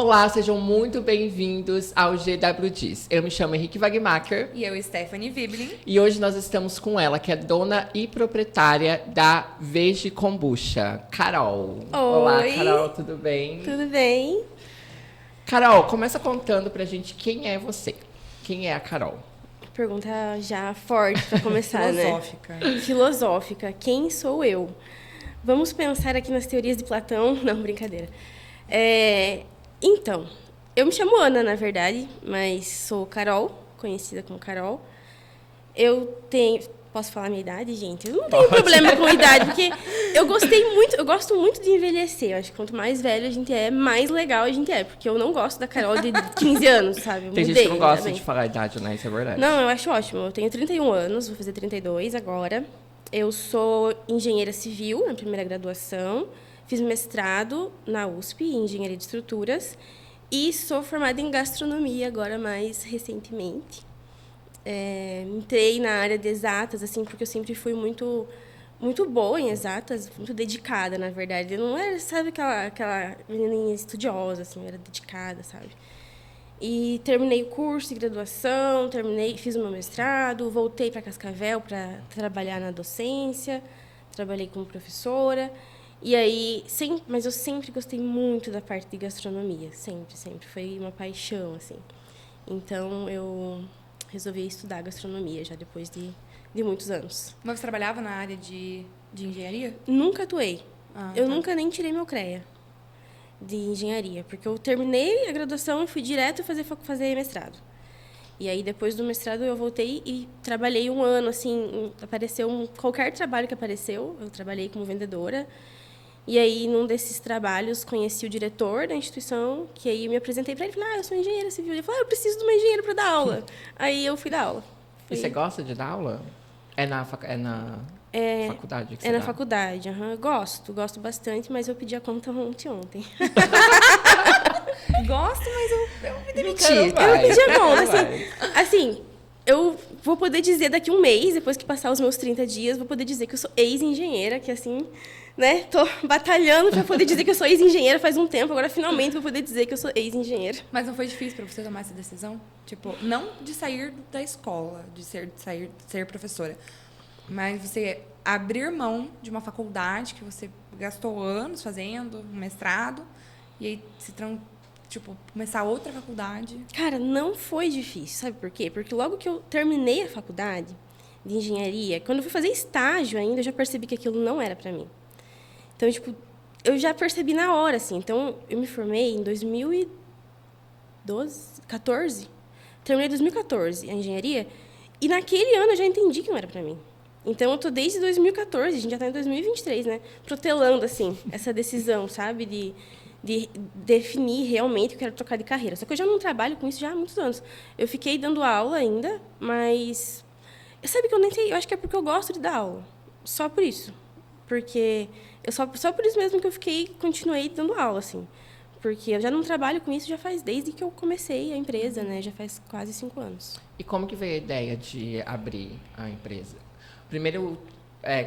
Olá, sejam muito bem-vindos ao GWDs. Eu me chamo Henrique Wagmacher. E eu, Stephanie Viblin. E hoje nós estamos com ela, que é dona e proprietária da Vege Kombucha, Carol. Oi. Olá, Carol, tudo bem? Tudo bem? Carol, começa contando pra gente quem é você. Quem é a Carol? Pergunta já forte para começar, Filosófica. né? Filosófica. Quem sou eu? Vamos pensar aqui nas teorias de Platão. Não, brincadeira. Então, eu me chamo Ana, na verdade, mas sou Carol, conhecida como Carol. Eu tenho... Posso falar a minha idade, gente? Eu não tenho problema com idade, porque eu gosto muito de envelhecer. Eu acho que quanto mais velho a gente é, mais legal a gente é. Porque eu não gosto da Carol de 15 anos, sabe? Tem gente que não gosta de falar a idade, né? Isso é verdade. Não, eu acho ótimo. Eu tenho 31 anos, vou fazer 32 agora. Eu sou engenheira civil, na primeira graduação. Fiz mestrado na USP, em engenharia de estruturas. E sou formada em gastronomia agora, mais recentemente. Entrei na área de exatas, assim, porque eu sempre fui muito boa em exatas, muito dedicada, na verdade. Eu não era, sabe, aquela menininha estudiosa, assim, eu era dedicada, sabe? E terminei o curso de graduação, fiz o meu mestrado, voltei para Cascavel para trabalhar na docência, trabalhei como professora. E aí, mas eu sempre gostei muito da parte de gastronomia, sempre. Foi uma paixão, assim. Então, eu resolvi estudar gastronomia já depois de muitos anos. Mas você trabalhava na área de engenharia? Nunca atuei. Eu tá. nunca nem tirei meu CREA de engenharia, porque eu terminei a graduação e fui direto fazer mestrado. E aí, depois do mestrado, eu voltei e trabalhei um ano, assim, qualquer trabalho que apareceu, eu trabalhei como vendedora. E aí, num desses trabalhos, conheci o diretor da instituição, que aí eu me apresentei para ele e falei, eu sou engenheira civil. Ele falou, eu preciso de uma engenheira para dar aula. Aí eu fui dar aula. E você gosta de dar aula? É na faculdade que você É na dá? faculdade, gosto bastante, mas eu pedi a conta ontem. Gosto, mas eu me demiti. Eu pedi a conta, assim, eu vou poder dizer daqui um mês, depois que passar os meus 30 dias, vou poder dizer que eu sou ex-engenheira, que assim, né, tô batalhando para poder dizer que eu sou ex-engenheira faz um tempo, agora finalmente vou poder dizer que eu sou ex-engenheira. Mas não foi difícil para você tomar essa decisão? Tipo, não de sair da escola, de ser professora, mas você abrir mão de uma faculdade que você gastou anos fazendo, um mestrado, e aí começar outra faculdade. Cara, não foi difícil, sabe por quê? Porque logo que eu terminei a faculdade de engenharia, quando eu fui fazer estágio ainda, eu já percebi que aquilo não era para mim. Então, eu já percebi na hora, assim. Então, eu me formei em 2014. Terminei em 2014 a engenharia, e naquele ano eu já entendi que não era para mim. Então, eu tô desde 2014, a gente já está em 2023, né? Protelando, assim, essa decisão, sabe? De definir realmente que eu quero trocar de carreira. Só que eu já não trabalho com isso já há muitos anos. Eu fiquei dando aula ainda, mas... Sabe que eu nem sei... Eu acho que é porque eu gosto de dar aula. Só por isso. Porque... Só por isso mesmo que continuei dando aula, assim. Porque eu já não trabalho com isso desde que eu comecei a empresa, né? Já faz quase 5 anos. E como que veio a ideia de abrir a empresa? Primeiro,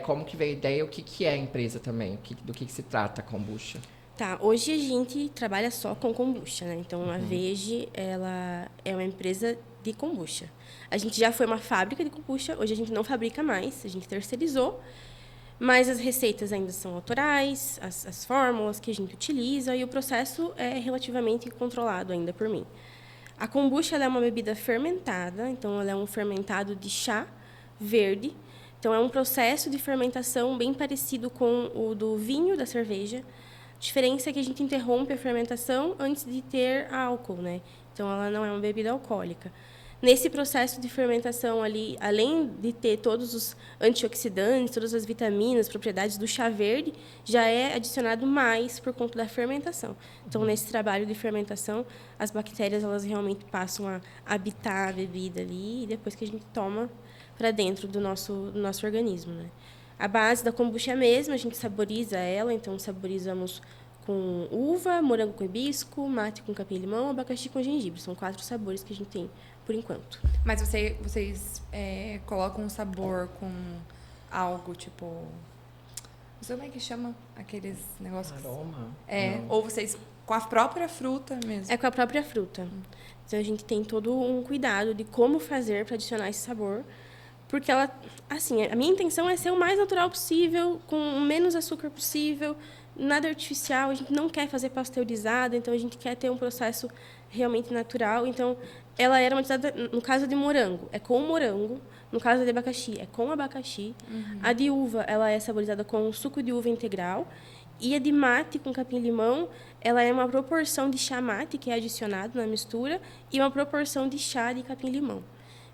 como que veio a ideia e o que é a empresa também? Do que se trata a kombucha? Tá, hoje a gente trabalha só com kombucha, né? Então, a Vege, ela é uma empresa de kombucha. A gente já foi uma fábrica de kombucha, hoje a gente não fabrica mais, a gente terceirizou, mas as receitas ainda são autorais, as fórmulas que a gente utiliza, e o processo é relativamente controlado ainda por mim. A kombucha ela é uma bebida fermentada, então ela é um fermentado de chá verde. Então, é um processo de fermentação bem parecido com o do vinho, da cerveja. A diferença é que a gente interrompe a fermentação antes de ter álcool, né? Então, ela não é uma bebida alcoólica. Nesse processo de fermentação ali, além de ter todos os antioxidantes, todas as vitaminas, propriedades do chá verde, já é adicionado mais por conta da fermentação. Então, nesse trabalho de fermentação, as bactérias elas realmente passam a habitar a bebida ali, e depois que a gente toma para dentro do nosso organismo, né? A base da kombucha é a mesma, a gente saboriza ela, então saborizamos com uva, morango com hibisco, mate com capim-limão, abacaxi com gengibre. São 4 sabores que a gente tem por enquanto. Mas vocês colocam um sabor com algo tipo... Não sei como é que chama aqueles negócios. Aroma? Ou vocês Com a própria fruta mesmo. É com a própria fruta. Então, a gente tem todo um cuidado de como fazer para adicionar esse sabor. Porque ela, assim, a minha intenção é ser o mais natural possível, com o menos açúcar possível, nada artificial. A gente não quer fazer pasteurizada, então a gente quer ter um processo realmente natural. Então, ela era batizada, no caso de morango, é com morango. No caso de abacaxi, é com abacaxi. A de uva, ela é saborizada com suco de uva integral. E a de mate com capim-limão, ela é uma proporção de chá mate, que é adicionado na mistura, e uma proporção de chá de capim-limão.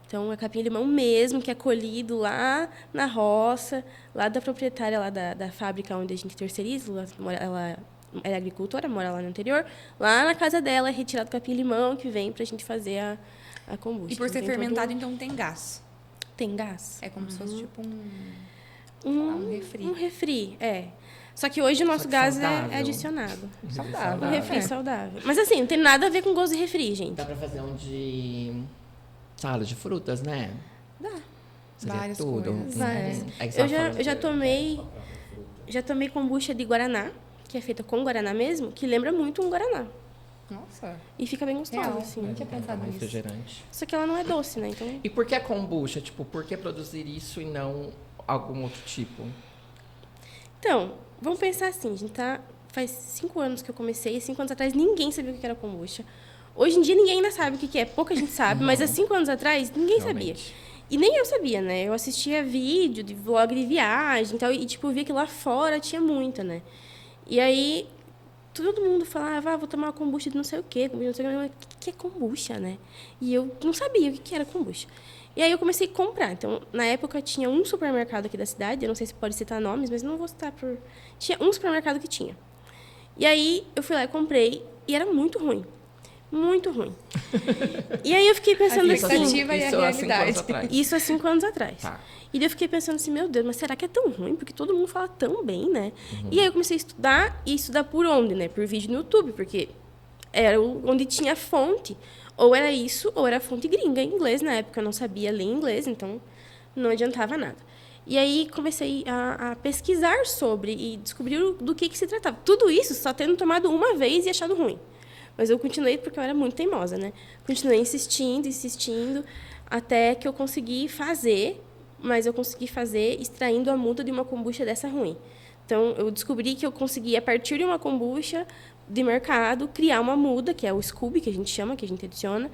Então, é capim-limão mesmo, que é colhido lá na roça, lá da proprietária lá da fábrica onde a gente terceiriza. Ela é agricultora, mora lá no interior. Lá na casa dela é retirado capim-limão, que vem para a gente fazer a kombucha. E por ser Então, fermentado, então tem gás. tem gás. É como se fosse tipo um refri. Um refri, é. Só que hoje o nosso gás saudável. é adicionado. Saudável. Um refri É. saudável. Mas assim, não tem nada a ver com gosto de refri, gente. Dá pra fazer um de salada de frutas, né? Dá. Seria Várias tudo. coisas. Várias. É que você Eu tava falando já tomei kombucha de guaraná, que é feita com guaraná mesmo, que lembra muito um guaraná. Nossa. E fica bem gostosa, Real. assim. Eu tinha pensado nisso. refrigerante. Só que ela não é doce, né? Então, E por que kombucha? Tipo, por que produzir isso e não algum outro tipo? vamos pensar assim, a gente tá... Faz 5 anos que eu comecei, 5 anos atrás ninguém sabia o que era kombucha. Hoje em dia ninguém ainda sabe o que é, pouca gente sabe, mas há 5 anos atrás ninguém sabia. Realmente. E nem eu sabia, né? Eu assistia vídeo de vlog de viagem e tal, e tipo, eu via que lá fora tinha muita, né? E aí, todo mundo falava, vou tomar uma kombucha de não sei o quê, kombucha de não sei o quê. Mas o que é kombucha, né? E eu não sabia o que era kombucha. E aí eu comecei a comprar. Então, na época, tinha um supermercado aqui da cidade, eu não sei se pode citar nomes, mas não vou citar por... Tinha um supermercado que tinha. E aí, eu fui lá e comprei, e era muito ruim. Muito ruim. E aí eu fiquei pensando A assim... expectativa e a Isso há 5 realidade. anos atrás. Isso há 5 anos atrás. Tá. E daí eu fiquei pensando assim, meu Deus, mas será que é tão ruim? Porque todo mundo fala tão bem, né? E aí eu comecei a estudar, e estudar por onde, né? Por vídeo no YouTube, porque era onde tinha fonte. Ou era isso, ou era fonte gringa em inglês. Na época eu não sabia ler inglês, então não adiantava nada. E aí comecei a pesquisar sobre e descobrir do que se tratava. Tudo isso só tendo tomado uma vez e achado ruim. Mas eu continuei porque eu era muito teimosa, né? Continuei insistindo, até que eu consegui fazer, mas eu consegui fazer extraindo a muda de uma kombucha dessa ruim. Então, eu descobri que eu consegui, a partir de uma kombucha de mercado, criar uma muda, que é o Scooby, que a gente chama, que a gente adiciona.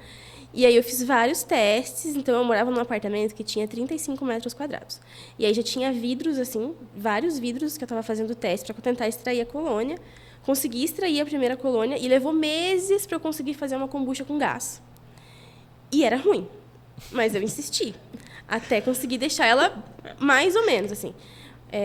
E aí eu fiz vários testes. Então, eu morava num apartamento que tinha 35 metros quadrados. E aí já tinha vidros, assim, vários vidros que eu estava fazendo teste para tentar extrair a colônia. Consegui extrair a primeira colônia e levou meses para eu conseguir fazer uma kombucha com gás. E era ruim, mas eu insisti, até conseguir deixar ela mais ou menos, assim.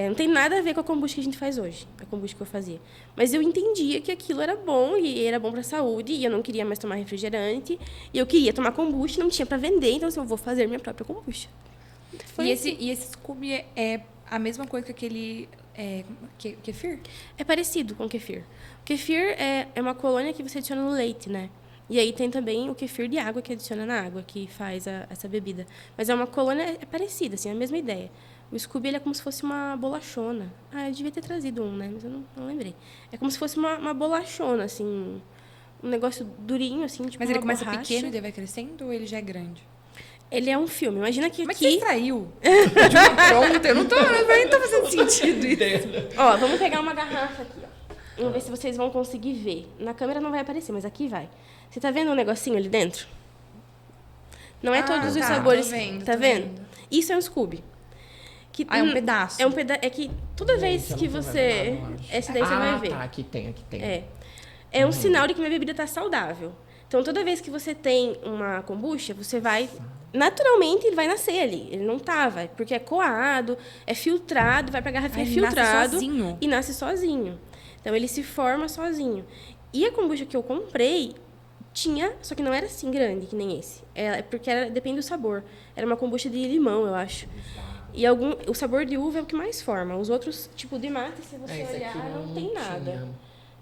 Não tem nada a ver com a kombucha que a gente faz hoje, a kombucha que eu fazia. Mas eu entendia que aquilo era bom, e era bom para a saúde, e eu não queria mais tomar refrigerante, e eu queria tomar kombucha, não tinha para vender, então assim, eu vou fazer minha própria kombucha. E esse Scooby é a mesma coisa que aquele kefir? É parecido com o kefir. O kefir é uma colônia que você adiciona no leite, né? E aí tem também o kefir de água que adiciona na água, que faz essa bebida. Mas é uma colônia parecida, assim, é a mesma ideia. O Scooby ele é como se fosse uma bolachona. Eu devia ter trazido um, né? Mas eu não lembrei. É como se fosse uma bolachona, assim, um negócio durinho, assim, tipo Mas uma ele começa borracha. pequeno e daí vai crescendo ou ele já é grande? Ele é um filme. Imagina que Como é que você aqui... extraiu? De uma pronta? Eu não tô fazendo sentido isso. Ó, vamos pegar uma garrafa aqui, ó. Vamos ver se vocês vão conseguir ver. Na câmera não vai aparecer, mas aqui vai. Você tá vendo um negocinho ali dentro? Não é todos os sabores. Tô vendo, tá tô vendo? vendo. Isso é um Scooby. Que É um pedaço. É um pedaço. É que toda vez Gente, que eu não tô você... vendo nada, eu acho. Esse daí você vai ver. Tá, aqui tem. É um sinal de que minha bebida tá saudável. Então, toda vez que você tem uma kombucha, você vai... Naturalmente, ele vai nascer ali. Ele não vai. Porque é coado, é filtrado, vai pra garrafinha Ele nasce filtrado. sozinho? E nasce sozinho. Então, ele se forma sozinho. E a kombucha que eu comprei tinha... Só que não era assim grande, que nem esse. Porque depende do sabor. Era uma kombucha de limão, eu acho. E o sabor de uva é o que mais forma. Os outros, tipo de mate, se você Esse olhar, aqui não tem nada. tinha.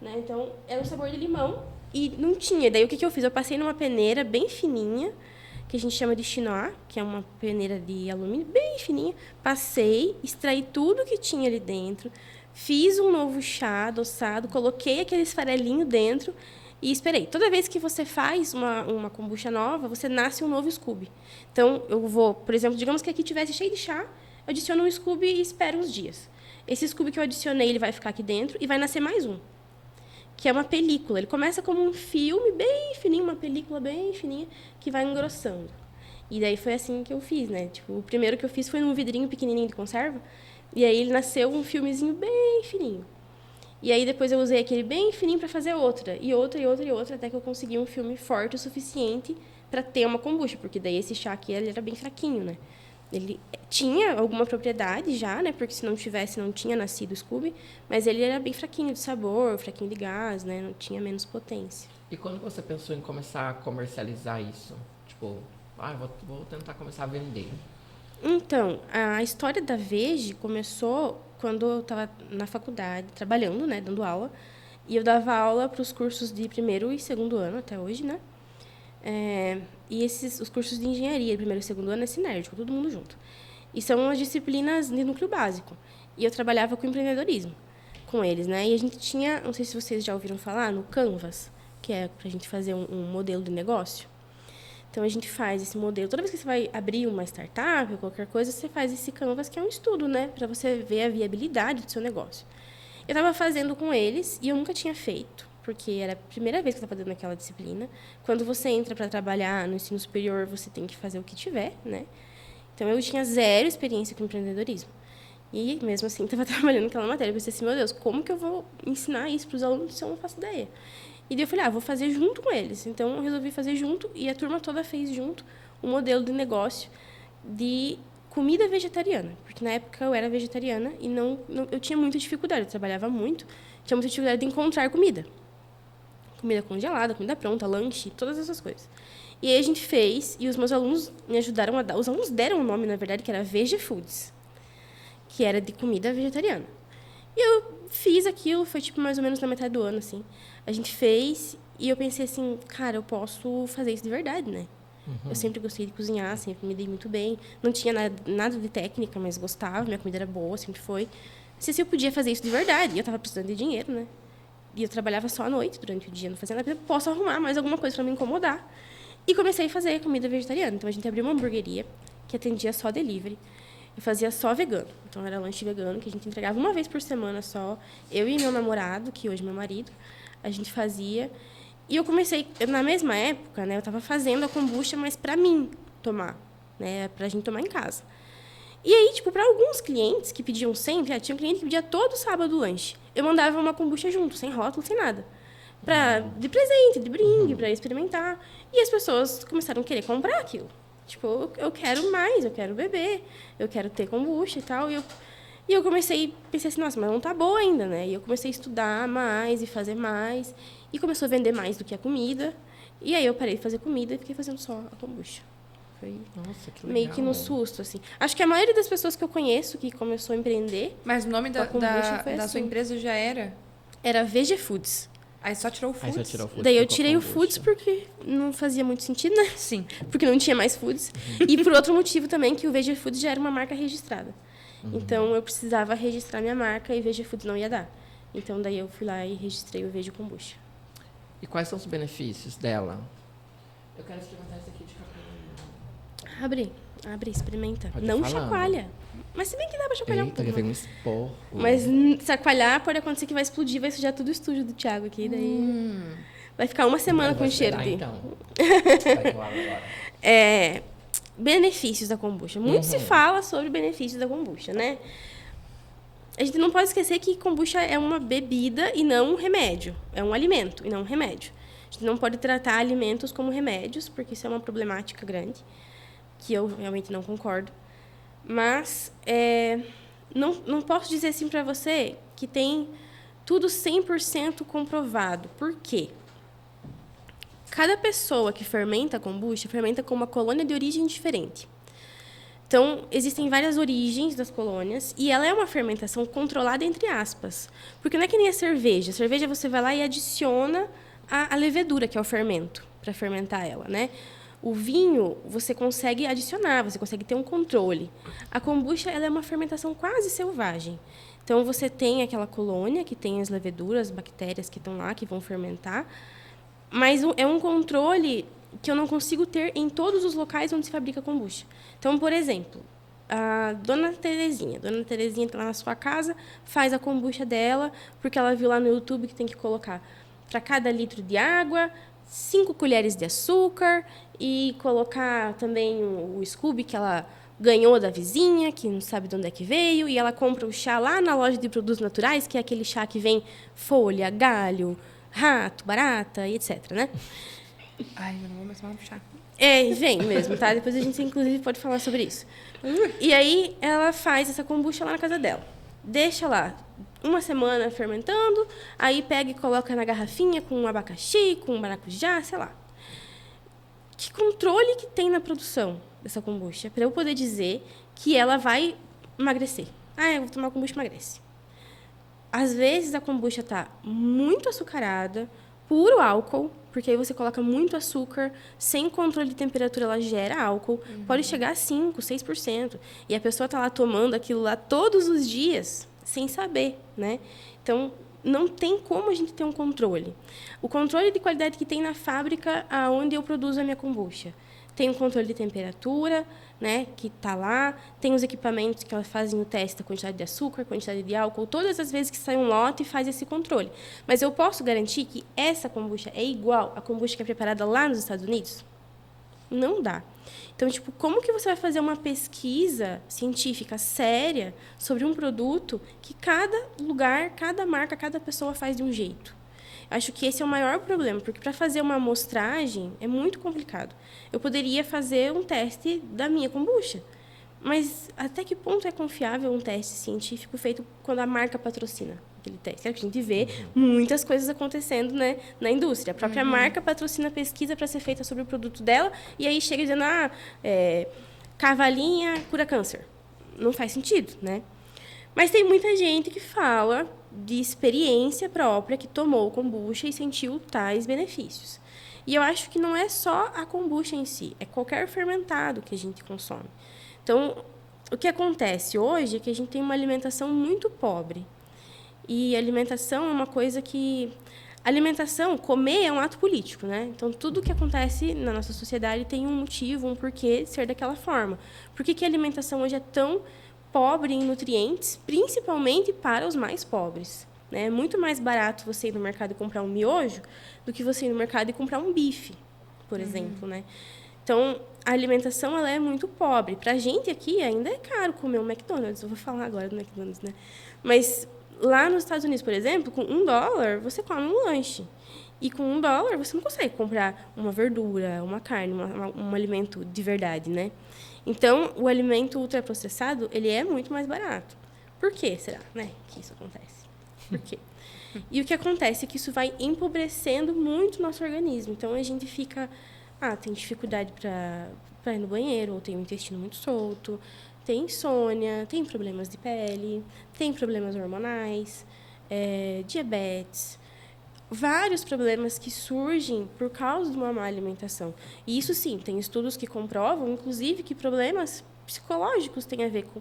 Né? Então, era um sabor de limão e não tinha. Daí, o que eu fiz? Eu passei numa peneira bem fininha, que a gente chama de chinois, que é uma peneira de alumínio bem fininha. Passei, extraí tudo que tinha ali dentro, fiz um novo chá adoçado, coloquei aquele farelinho dentro e esperei. Toda vez que você faz uma kombucha nova, você nasce um novo Scooby. Então, eu vou, por exemplo, digamos que aqui tivesse cheio de chá, eu adiciono um Scooby e espero uns dias. Esse Scooby que eu adicionei, ele vai ficar aqui dentro e vai nascer mais um, que é uma película. Ele começa como um filme bem fininho, uma película bem fininha, que vai engrossando. E daí foi assim que eu fiz, né? Tipo, o primeiro que eu fiz foi num vidrinho pequenininho de conserva, e aí ele nasceu um filmezinho bem fininho. E aí depois eu usei aquele bem fininho para fazer outra, e outra, e outra, e outra, até que eu consegui um filme forte o suficiente para ter uma kombucha, porque daí esse chá aqui ele era bem fraquinho, né? Ele tinha alguma propriedade já, né? Porque se não tivesse, não tinha nascido o Scooby, mas ele era bem fraquinho de sabor, fraquinho de gás, né? Não tinha menos potência. E quando você pensou em começar a comercializar isso? Tipo, vou tentar começar a vender. Então, a história da Veje começou quando eu estava na faculdade, trabalhando, né, dando aula. E eu dava aula para os cursos de primeiro e segundo ano, até hoje, né? E os cursos de engenharia, primeiro e segundo ano, é sinérgico, todo mundo junto. E são as disciplinas de núcleo básico. E eu trabalhava com empreendedorismo com eles, né? E a gente tinha, não sei se vocês já ouviram falar, no Canvas, que é para a gente fazer um modelo de negócio. Então, a gente faz esse modelo. Toda vez que você vai abrir uma startup ou qualquer coisa, você faz esse Canvas, que é um estudo, né? Para você ver a viabilidade do seu negócio. Eu estava fazendo com eles e eu nunca tinha feito, porque era a primeira vez que eu estava fazendo aquela disciplina. Quando você entra para trabalhar no ensino superior, você tem que fazer o que tiver, né? Então, eu tinha zero experiência com empreendedorismo. E, mesmo assim, estava trabalhando naquela matéria. Eu pensei assim, meu Deus, como que eu vou ensinar isso para os alunos se eu não faço ideia? E daí eu falei, vou fazer junto com eles. Então, eu resolvi fazer junto, e a turma toda fez junto um modelo de negócio de comida vegetariana. Porque, na época, eu era vegetariana e eu tinha muita dificuldade. Eu trabalhava muito, tinha muita dificuldade de encontrar comida. Comida congelada, comida pronta, lanche, todas essas coisas. E aí a gente fez, e os meus alunos me ajudaram a dar... Os alunos deram um nome, na verdade, que era Veja Foods, que era de comida vegetariana. E eu fiz aquilo, foi tipo mais ou menos na metade do ano, assim. A gente fez e eu pensei assim, cara, eu posso fazer isso de verdade, né? Uhum. Eu sempre gostei de cozinhar, sempre me dei muito bem. Não tinha nada de técnica, mas gostava, minha comida era boa, sempre foi. Não sei se eu podia fazer isso de verdade. E eu estava precisando de dinheiro, né? E eu trabalhava só à noite, durante o dia, não fazia nada. Posso arrumar mais alguma coisa para me incomodar. E comecei a fazer comida vegetariana. Então, a gente abriu uma hamburgueria que atendia só delivery. Eu fazia só vegano. Então, era lanche vegano, que a gente entregava uma vez por semana só. Eu e meu namorado, que hoje é meu marido, a gente fazia. E eu comecei, na mesma época, né, eu estava fazendo a kombucha, mas para mim tomar, né, para a gente tomar em casa. E aí, tipo, para alguns clientes que pediam sempre, tinha um cliente que pedia todo sábado lanche. Eu mandava uma kombucha junto, sem rótulo, sem nada. De presente, de brinde, para experimentar. E as pessoas começaram a querer comprar aquilo. Tipo, eu quero mais, eu quero beber, eu quero ter kombucha e tal. E eu pensei assim, nossa, mas não tá boa ainda, né? E eu comecei a estudar mais e fazer mais. E começou a vender mais do que a comida. E aí eu parei de fazer comida e fiquei fazendo só a kombucha. Foi Nossa, que legal. Meio que no susto, assim. Acho que a maioria das pessoas que eu conheço que começou a empreender... Mas o nome da assim. sua empresa já era? Era VG Foods. Aí só tirou o Foods? Daí eu tirei o Foods porque não fazia muito sentido, né? Sim. Porque não tinha mais Foods. E por outro motivo também, que o VG Foods já era uma marca registrada. Então, eu precisava registrar minha marca e VG Foods não ia dar. Então, daí eu fui lá e registrei o VG Kombucha. E quais são os benefícios dela? Eu quero experimentar isso aqui de café. Abre, experimenta. Pode ir não falando. Chacoalha. Mas se bem que dá pra chacoalhar um pouco. Eita, um esporro. Mas chacoalhar pode acontecer que vai explodir, vai sujar todo o estúdio do Thiago aqui. Daí vai ficar uma semana com cheiro de... Então. Vai colar agora. Benefícios da kombucha. Muito se fala sobre benefícios da kombucha, né? A gente não pode esquecer que kombucha é uma bebida e não um remédio. É um alimento e não um remédio. A gente não pode tratar alimentos como remédios, porque isso é uma problemática grande, que eu realmente não concordo. Mas não posso dizer assim para você que tem tudo 100% comprovado. Por quê? Cada pessoa que fermenta kombucha fermenta com uma colônia de origem diferente. Então, existem várias origens das colônias e ela é uma fermentação controlada, entre aspas. Porque não é que nem a cerveja. A cerveja você vai lá e adiciona a levedura, que é o fermento, para fermentar ela, né? O vinho, você consegue adicionar, você consegue ter um controle. A kombucha, ela é uma fermentação quase selvagem. Então, você tem aquela colônia que tem as leveduras, as bactérias que estão lá, que vão fermentar, mas é um controle que eu não consigo ter em todos os locais onde se fabrica kombucha. Então, por exemplo, a Dona Terezinha está lá na sua casa, faz a kombucha dela, porque ela viu lá no YouTube que tem que colocar para cada litro de água 5 colheres de açúcar e colocar também o Scooby que ela ganhou da vizinha, que não sabe de onde é que veio, e ela compra o chá lá na loja de produtos naturais, que é aquele chá que vem folha, galho, rato, barata e etc, né? Ai, eu não vou mais tomar um chá. Vem mesmo, tá? Depois a gente, inclusive, pode falar sobre isso. E aí, ela faz essa kombucha lá na casa dela. Deixa lá 1 semana fermentando, aí pega e coloca na garrafinha com abacaxi, com maracujá, sei lá. Que controle que tem na produção dessa kombucha para eu poder dizer que ela vai emagrecer? Eu vou tomar kombucha, emagrece. Às vezes, a kombucha está muito açucarada, puro álcool, porque aí você coloca muito açúcar, sem controle de temperatura, ela gera álcool, pode chegar a 5%, 6%. E a pessoa está lá tomando aquilo lá todos os dias, sem saber, né? Então, não tem como a gente ter um controle. O controle de qualidade que tem na fábrica onde eu produzo a minha kombucha. Tem um controle de temperatura, né, que está lá. Tem os equipamentos que elas fazem o teste da quantidade de açúcar, quantidade de álcool. Todas as vezes que sai um lote, faz esse controle. Mas eu posso garantir que essa kombucha é igual à kombucha que é preparada lá nos Estados Unidos? Não dá. Então, como que você vai fazer uma pesquisa científica séria sobre um produto que cada lugar, cada marca, cada pessoa faz de um jeito? Acho que esse é o maior problema, porque para fazer uma amostragem é muito complicado. Eu poderia fazer um teste da minha kombucha, mas até que ponto é confiável um teste científico feito quando a marca patrocina aquele teste? A gente vê muitas coisas acontecendo, né, na indústria. A própria marca patrocina pesquisa para ser feita sobre o produto dela e aí chega dizendo, cavalinha cura câncer. Não faz sentido, né? Mas tem muita gente que fala de experiência própria, que tomou kombucha e sentiu tais benefícios. E eu acho que não é só a kombucha em si, é qualquer fermentado que a gente consome. Então, o que acontece hoje é que a gente tem uma alimentação muito pobre. E alimentação é uma coisa que... Alimentação, comer é um ato político, né? Então, tudo que acontece na nossa sociedade tem um motivo, um porquê de ser daquela forma. Por que a alimentação hoje é tão pobre em nutrientes, principalmente para os mais pobres, né? É muito mais barato você ir no mercado e comprar um miojo do que você ir no mercado e comprar um bife, por exemplo, né? Então, a alimentação ela é muito pobre. Para a gente aqui, ainda é caro comer um McDonald's. Eu vou falar agora do McDonald's, né? Mas lá nos Estados Unidos, por exemplo, com $1, você come um lanche. E com $1, você não consegue comprar uma verdura, uma carne, um alimento de verdade, né? Então, o alimento ultraprocessado, ele é muito mais barato. Por que será, né, que isso acontece? Por quê? E o que acontece é que isso vai empobrecendo muito o nosso organismo. Então, a gente fica... tem dificuldade para ir no banheiro, ou tem o intestino muito solto, tem insônia, tem problemas de pele, tem problemas hormonais, diabetes... Vários problemas que surgem por causa de uma má alimentação. E isso, sim, tem estudos que comprovam, inclusive, que problemas psicológicos têm a ver com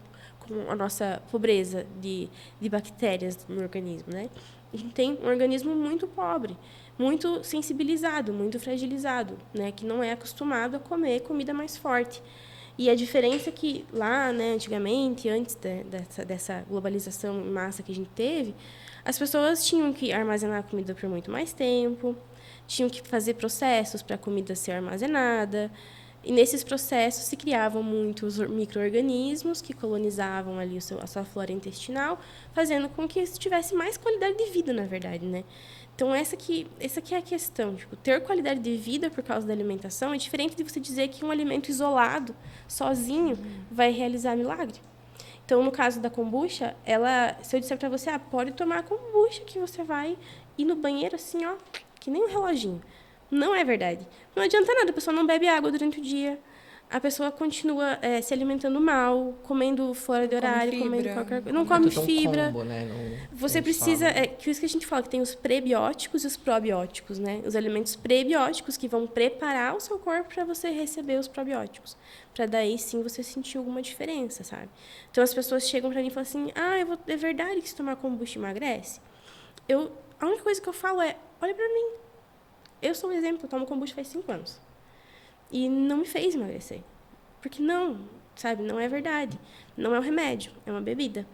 a nossa pobreza de bactérias no organismo, né? A gente tem um organismo muito pobre, muito sensibilizado, muito fragilizado, né? Que não é acostumado a comer comida mais forte. E a diferença é que lá, né, antigamente, antes dessa globalização em massa que a gente teve, as pessoas tinham que armazenar a comida por muito mais tempo, tinham que fazer processos para a comida ser armazenada, e nesses processos se criavam muitos micro-organismos que colonizavam ali a sua flora intestinal, fazendo com que tivesse mais qualidade de vida, na verdade, né? Então, essa aqui é a questão. Ter qualidade de vida por causa da alimentação é diferente de você dizer que um alimento isolado, sozinho, vai realizar milagre. Então, no caso da kombucha, se eu disser para você, pode tomar a kombucha que você vai ir no banheiro assim, que nem um reloginho. Não é verdade. Não adianta nada, a pessoa não bebe água durante o dia. a pessoa continua se alimentando mal, comendo fora de Não come horário, comendo fibra. qualquer coisa. Não come tudo um fibra. combo, né? Não Você tem precisa... só- que isso que a gente fala, que tem os prebióticos e os probióticos, né? Os alimentos prebióticos que vão preparar o seu corpo para você receber os probióticos. Para daí, sim, você sentir alguma diferença, sabe? Então, as pessoas chegam para mim e falam assim, é verdade que se tomar kombucha emagrece? A única coisa que eu falo é, olha para mim. Eu sou um exemplo, eu tomo kombucha faz 5 anos. E não me fez emagrecer. Porque não, sabe? Não é verdade. Não é um remédio, é uma bebida.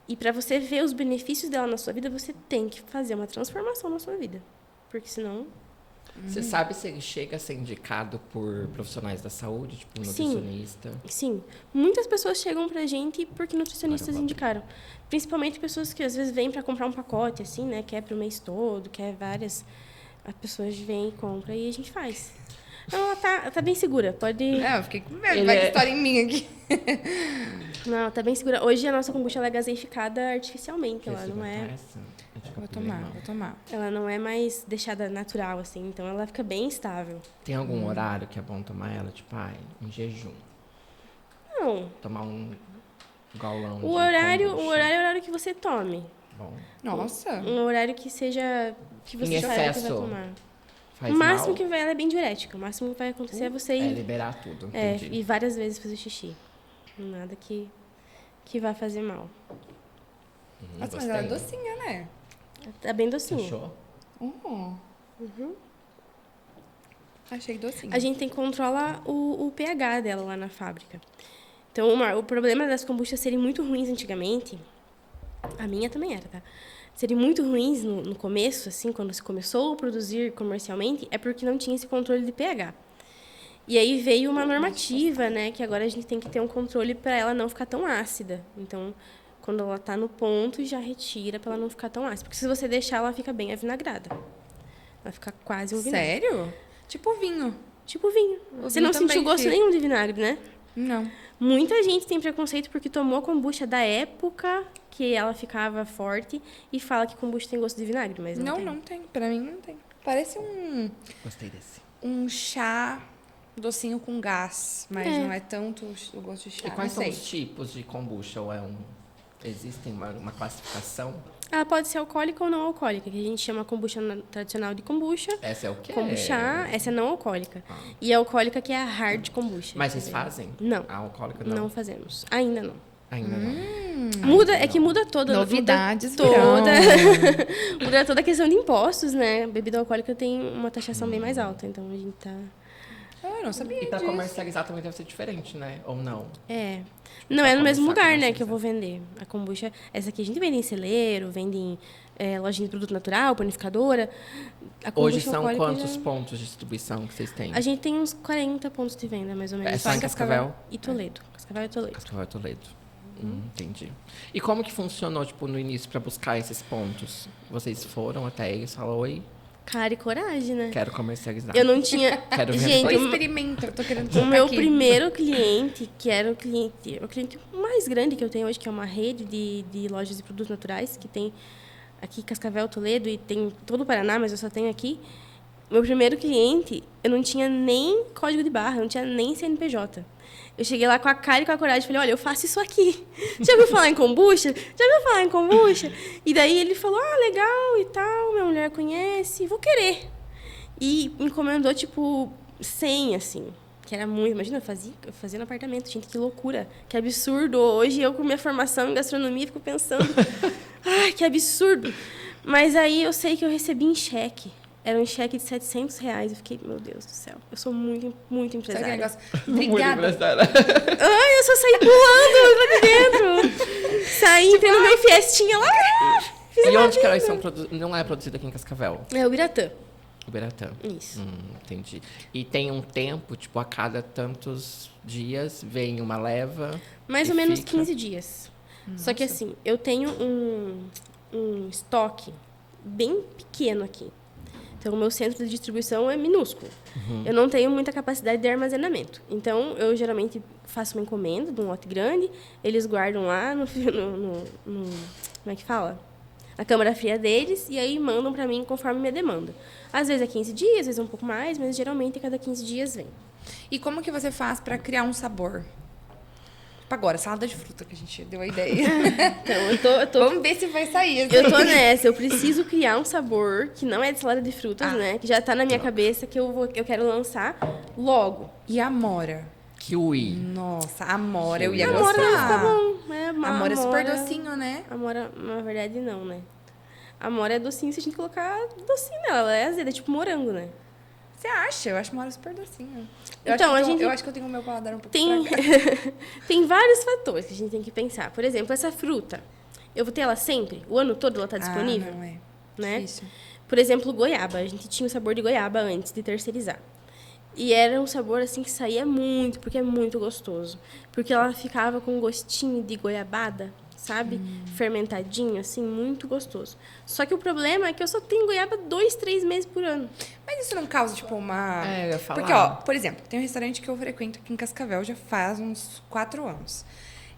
E para você ver os benefícios dela na sua vida, você tem que fazer uma transformação na sua vida. Porque senão... Você sabe se ele chega a ser indicado por profissionais da saúde, tipo Sim. nutricionista? Sim. Muitas pessoas chegam pra gente porque nutricionistas Caramba. indicaram. Principalmente pessoas que às vezes vêm para comprar um pacote, assim, né? Quer pro mês todo, quer várias... As pessoas vêm e compram e a gente faz. Então, ela tá bem segura. Pode... Eu fiquei com medo. Ele Vai que é- história em mim aqui. Não, ela tá bem segura. Hoje a nossa kombucha ela é gaseificada artificialmente. Ela Esse não vai é... tá essa? Acho que Vou eu tomar, limão. vou tomar. Ela não é mais deixada natural, assim. Então, ela fica bem estável. Tem algum horário que é bom tomar ela? Tipo, em jejum. Não. Tomar um galão de O horário é kombucha. o horário que você tome. Bom, Nossa. Um horário que seja... Que você Em saiba que vai excesso, tomar. faz O máximo mal? que vai... Ela é bem diurética. O máximo que vai acontecer é você ir... liberar tudo, É, entendi. e várias vezes fazer xixi. Nada que vai fazer mal. Nossa, mas ela é docinha, né? Tá bem docinho. Achou? Achei docinha. A gente tem que controlar o pH dela lá na fábrica. Então, o problema das kombuchas serem muito ruins antigamente, a minha também era, tá? Serem muito ruins no começo, assim, quando se começou a produzir comercialmente, é porque não tinha esse controle de pH. E aí veio uma normativa, né, que agora a gente tem que ter um controle para ela não ficar tão ácida. Então, quando ela tá no ponto, já retira para ela não ficar tão ácida. Porque se você deixar, ela fica bem avinagrada. Ela fica quase um vinagre. Sério? Tipo vinho. Tipo vinho. O Você vinho não sentiu também gosto fica. nenhum de vinagre, né? Não. Muita gente tem preconceito porque tomou kombucha da época que ela ficava forte e fala que kombucha tem gosto de vinagre, mas não, tem. Não tem. Pra mim não tem. Parece Gostei desse. um chá docinho com gás, mas É. não é tanto o gosto de chá. E quais não são sei. os tipos de kombucha? Ou existem uma classificação? Ela pode ser alcoólica ou não alcoólica, que a gente chama kombucha tradicional de kombucha. Essa é o quê? Kombucha, essa é não alcoólica. E a alcoólica que é a hard kombucha. Mas vocês fazem? Não. A alcoólica Não não? fazemos. Ainda não. Ainda não. Muda, é que muda toda. Novidades muda toda, virão. muda toda a questão de impostos, né? Bebida alcoólica tem uma taxação bem mais alta, então a gente tá... Eu não sabia E pra disso. comercializar também deve ser diferente, né? Ou não? É. Não é no pra mesmo começar, lugar, né, começar. que eu vou vender. A kombucha, essa aqui a gente vende em celeiro, vende em lojinha de produto natural, panificadora. A kombucha Hoje são alcoólica quantos já- pontos de distribuição que vocês têm? A gente tem uns 40 pontos de venda, mais ou menos. É só em Cascavel? E Toledo. Cascavel e Toledo. Cascavel e Toledo. Entendi. E como que funcionou, tipo, no início pra buscar esses pontos? Vocês foram até eles e falaram, oi, Cara e coragem, né? quero comercializar. Eu não tinha... Quero ver. Gente, Ou experimenta, eu tô querendo o colocar meu aqui. primeiro cliente, que era o cliente mais grande que eu tenho hoje, que é uma rede de lojas de produtos naturais, que tem aqui em Cascavel, Toledo, e tem todo o Paraná, mas eu só tenho aqui. Meu primeiro cliente, eu não tinha nem código de barra, eu não tinha nem CNPJ. Eu cheguei lá com a cara e com a coragem e falei, olha, eu faço isso aqui. Já ouviu falar em kombucha? Já ouviu falar em kombucha? E daí ele falou, legal e tal, minha mulher conhece, vou querer. E encomendou, tipo, 100, assim, que era muito. Imagina, eu fazia no apartamento, gente, que loucura, que absurdo. Hoje eu, com minha formação em gastronomia, fico pensando, ai, que absurdo. Mas aí eu sei que eu recebi em cheque. Era um cheque de R$700. Eu fiquei, meu Deus do céu, eu sou muito, muito Sabe aquele empresária. negócio? Muito Obrigada. engraçada. Ai, eu só saí pulando lá de dentro. Saí, entrei no meu fiestinha lá. Fiz E uma onde que elas vida. são produzidas? Não é produzida aqui em Cascavel? É o Biratã. Uberatã. Isso. Entendi. E tem um tempo, tipo, a cada tantos dias vem uma leva. Mais e ou menos fica. 15 dias. Só que assim, eu tenho um estoque bem pequeno aqui. Então, o meu centro de distribuição é minúsculo. Eu não tenho muita capacidade de armazenamento. Então, eu geralmente faço uma encomenda de um lote grande, eles guardam lá como é que fala? Na câmara fria deles, e aí mandam para mim conforme minha demanda. Às vezes é 15 dias, às vezes é um pouco mais, mas geralmente a cada 15 dias vem. E como que você faz pra criar um sabor? Tipo agora, salada de fruta, que a gente deu a ideia. Então, eu tô Vamos ver se vai sair. Assim. Eu tô nessa, eu preciso criar um sabor que não é de salada de frutas, né? Que já tá na minha cabeça que eu quero lançar logo. E a amora? Kiwi. Nossa, a amora eu ia A amora deve gostar. ficar bom. É, Amora é super docinho, né? Amora, na verdade, não, né? A amora é docinho se a gente colocar docinho nela. Ela é azeda, é tipo morango, né? Você acha? Eu acho amora super docinho. Eu acho que eu tenho o meu paladar um pouco Tem, estragado. tem vários fatores que a gente tem que pensar. Por exemplo, essa fruta. Eu vou ter ela sempre? O ano todo ela tá disponível? Ah, não é. Né? Difícil. Por exemplo, goiaba. A gente tinha o sabor de goiaba antes de terceirizar. E era um sabor assim que saía muito, porque é muito gostoso. Porque ela ficava com um gostinho de goiabada, sabe? Fermentadinho, assim, muito gostoso. Só que o problema é que eu só tenho goiaba 2, 3 meses por ano. Mas isso não causa, tipo, uma... Eu ia falar. Porque, ó, por exemplo, tem um restaurante que eu frequento aqui em Cascavel já faz uns 4 anos.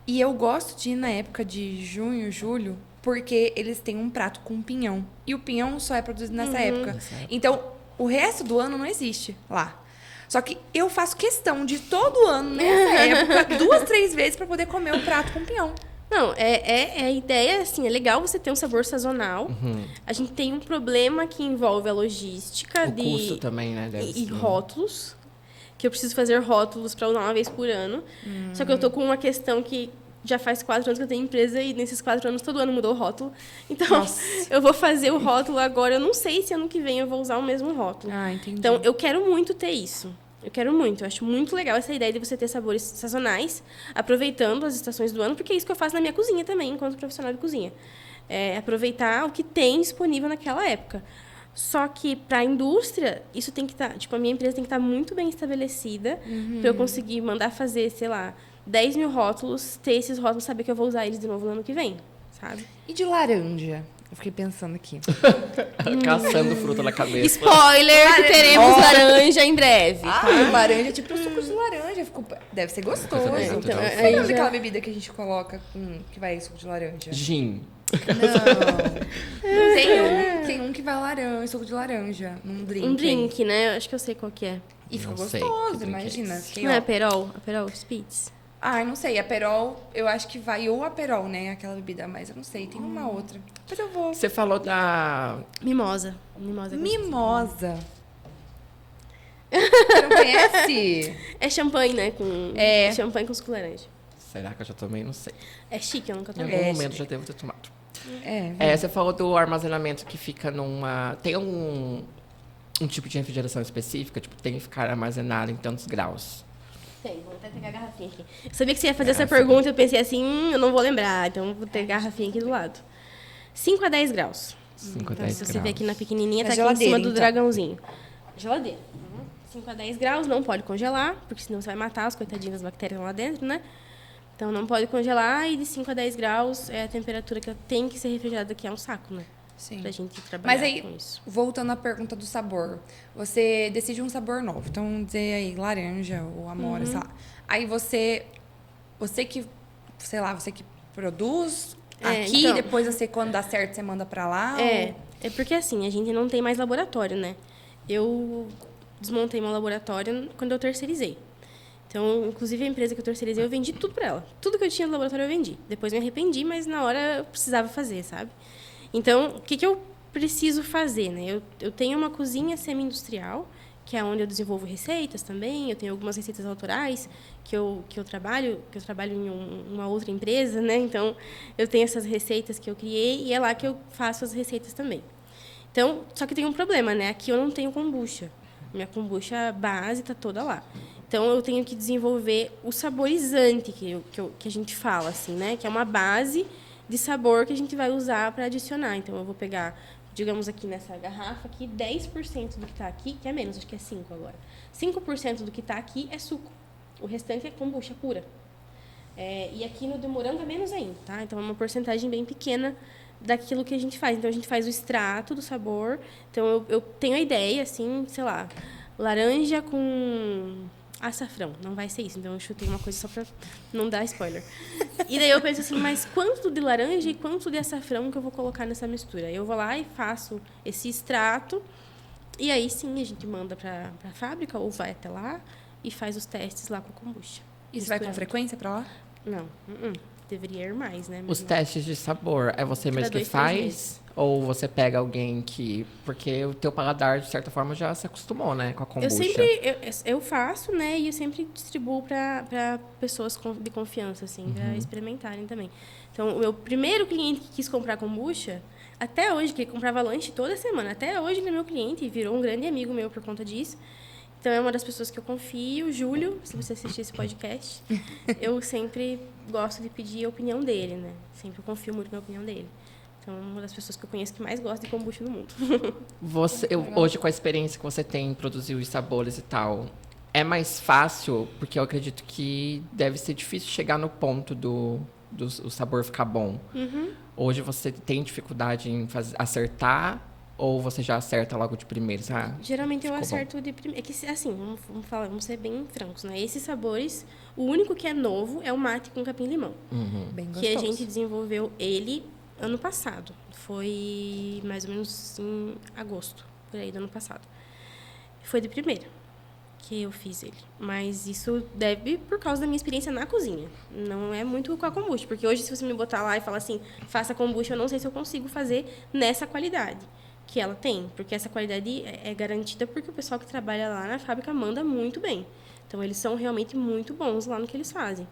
E eu gosto de ir na época de junho, julho, porque eles têm um prato com pinhão. E o pinhão só é produzido nessa época. Então, o resto do ano não existe lá. Só que eu faço questão de todo ano, nessa época, 2, 3 vezes pra poder comer o prato com pinhão. Não, a ideia, assim, é legal você ter um sabor sazonal. A gente tem um problema que envolve a logística O custo também, né? e rótulos. Que eu preciso fazer rótulos para usar uma vez por ano. Só que eu tô com uma questão que já faz 4 anos que eu tenho empresa e nesses 4 anos todo ano mudou o rótulo. Então, eu vou fazer o rótulo agora. Eu não sei se ano que vem eu vou usar o mesmo rótulo. Ah, entendi. Então, eu quero muito ter isso. Eu quero muito. Eu acho muito legal essa ideia de você ter sabores sazonais, aproveitando as estações do ano, porque é isso que eu faço na minha cozinha também, enquanto profissional de cozinha. É aproveitar o que tem disponível naquela época. Só que, para a indústria, isso tem que estar... Tipo, a minha empresa tem que estar muito bem estabelecida para eu conseguir mandar fazer, sei lá, 10 mil rótulos, ter esses rótulos, saber que eu vou usar eles de novo no ano que vem, sabe? E de laranja? Eu fiquei pensando aqui. Caçando fruta na cabeça. Spoiler, que teremos laranja em breve. Laranja, tipo suco de laranja. Deve ser gostoso. Coisa gostosa. Então, Aí qual é o nome já- daquela bebida que a gente coloca que vai suco de laranja? Gin. Não. Tem um que vai laranja, suco de laranja, num drink. Um drink, né? Eu acho que eu sei qual que é. E fica Não sei que gostoso, drink é imagina. esse. Fiquei, Não é ó. Aperol? Aperol Spitz? Ai, não sei. Aperol, eu acho que vai ou Aperol, né? Aquela bebida, mas eu não sei. Tem uma outra. Mas eu vou. Você falou da... Mimosa. Mimosa. é gostoso. Mimosa. Você não conhece? É champanhe, né? Com... É. Champanhe com suco laranja. Será que eu já tomei? Não sei. É chique, eu nunca Em tomei. algum É, momento já devo ter tomado. É. Você falou do armazenamento que fica numa... Tem um tipo de refrigeração específica? Tipo, tem que ficar armazenado em tantos graus. Tem, vou até pegar a garrafinha aqui. Eu sabia que você ia fazer essa pergunta, eu pensei assim, eu não vou lembrar, então vou ter a garrafinha aqui do lado. 5 a 10 graus. 5 a Então, 10 se você graus. ver aqui na pequenininha, Na tá aqui em cima geladeira, do então. dragãozinho. Geladeira. 5 a 10 graus, não pode congelar, porque senão você vai matar as coitadinhas das bactérias lá dentro, né? Então, não pode congelar e de 5 a 10 graus é a temperatura que tem que ser refrigerada, que é um saco, né? Sim. Pra gente trabalhar Mas aí, com isso. voltando à pergunta do sabor. Você decide um sabor novo. Então, vamos dizer aí, laranja ou amora, sei lá. Aí você que, sei lá, você que produz aqui, então. depois você, quando dá certo, você manda pra lá? É porque assim, a gente não tem mais laboratório, né? Eu desmontei meu laboratório quando eu terceirizei. Então, inclusive, a empresa que eu terceirizei, eu vendi tudo pra ela. Tudo que eu tinha no laboratório, eu vendi. Depois me arrependi, mas na hora eu precisava fazer, sabe? Então, o que eu preciso fazer, né? Eu tenho uma cozinha semi-industrial, que é onde eu desenvolvo receitas também. Eu tenho algumas receitas autorais que eu trabalho em uma outra empresa, né? Então, eu tenho essas receitas que eu criei e é lá que eu faço as receitas também. Então, só que tem um problema, né? Aqui eu não tenho kombucha. Minha kombucha base está toda lá. Então, eu tenho que desenvolver o saborizante que a gente fala, assim, né? Que é uma base de sabor que a gente vai usar para adicionar. Então, eu vou pegar, digamos aqui nessa garrafa, aqui, 10% do que está aqui, que é menos, acho que é 5 agora. 5% do que está aqui é suco. O restante é kombucha pura. E aqui no de morango é menos ainda, tá? Então, é uma porcentagem bem pequena daquilo que a gente faz. Então, a gente faz o extrato do sabor. Então, eu tenho a ideia, assim, sei lá, laranja com açafrão. Não vai ser isso. Então, eu chutei uma coisa só para não dar spoiler. E daí eu penso assim, mas quanto de laranja e quanto de açafrão que eu vou colocar nessa mistura? Eu vou lá e faço esse extrato. E aí, sim, a gente manda para a fábrica ou vai até lá. e faz os testes lá com a kombucha. E você vai com Misturando. frequência pra lá? Não, deveria ir mais, né? Os Mas não. testes de sabor, é você mesmo que 2, 3 faz? meses. Ou você pega alguém que... Porque o teu paladar, de certa forma, já se acostumou, né? Com a kombucha. Eu sempre eu faço, né? E eu sempre distribuo para pessoas de confiança, assim, para experimentarem também. Então, o meu primeiro cliente que quis comprar kombucha, até hoje, que ele comprava lanche toda semana, até hoje ele é meu cliente e virou um grande amigo meu por conta disso. Então, é uma das pessoas que eu confio. Júlio, se você assistir esse podcast, eu sempre gosto de pedir a opinião dele, né? Sempre confio muito na opinião dele. Então, é uma das pessoas que eu conheço que mais gosta de kombucha no mundo. Hoje, com a experiência que você tem em produzir os sabores e tal, é mais fácil? Porque eu acredito que deve ser difícil chegar no ponto do o sabor ficar bom. Hoje, você tem dificuldade em acertar? Ou você já acerta logo de primeiro? Geralmente eu ficou acerto de primeiro. É que, assim, vamos ser bem francos, né? Esses sabores, o único que é novo é o mate com capim-limão. Bem gostoso. Que a gente desenvolveu ele ano passado. Foi mais ou menos em agosto, por aí do ano passado. Foi de primeira que eu fiz ele. Mas isso deve por causa da minha experiência na cozinha. Não é muito com a kombucha. Porque hoje, se você me botar lá e falar assim, faça kombucha, eu não sei se eu consigo fazer nessa qualidade que ela tem. Porque essa qualidade é garantida porque o pessoal que trabalha lá na fábrica manda muito bem. Então, eles são realmente muito bons lá no que eles fazem.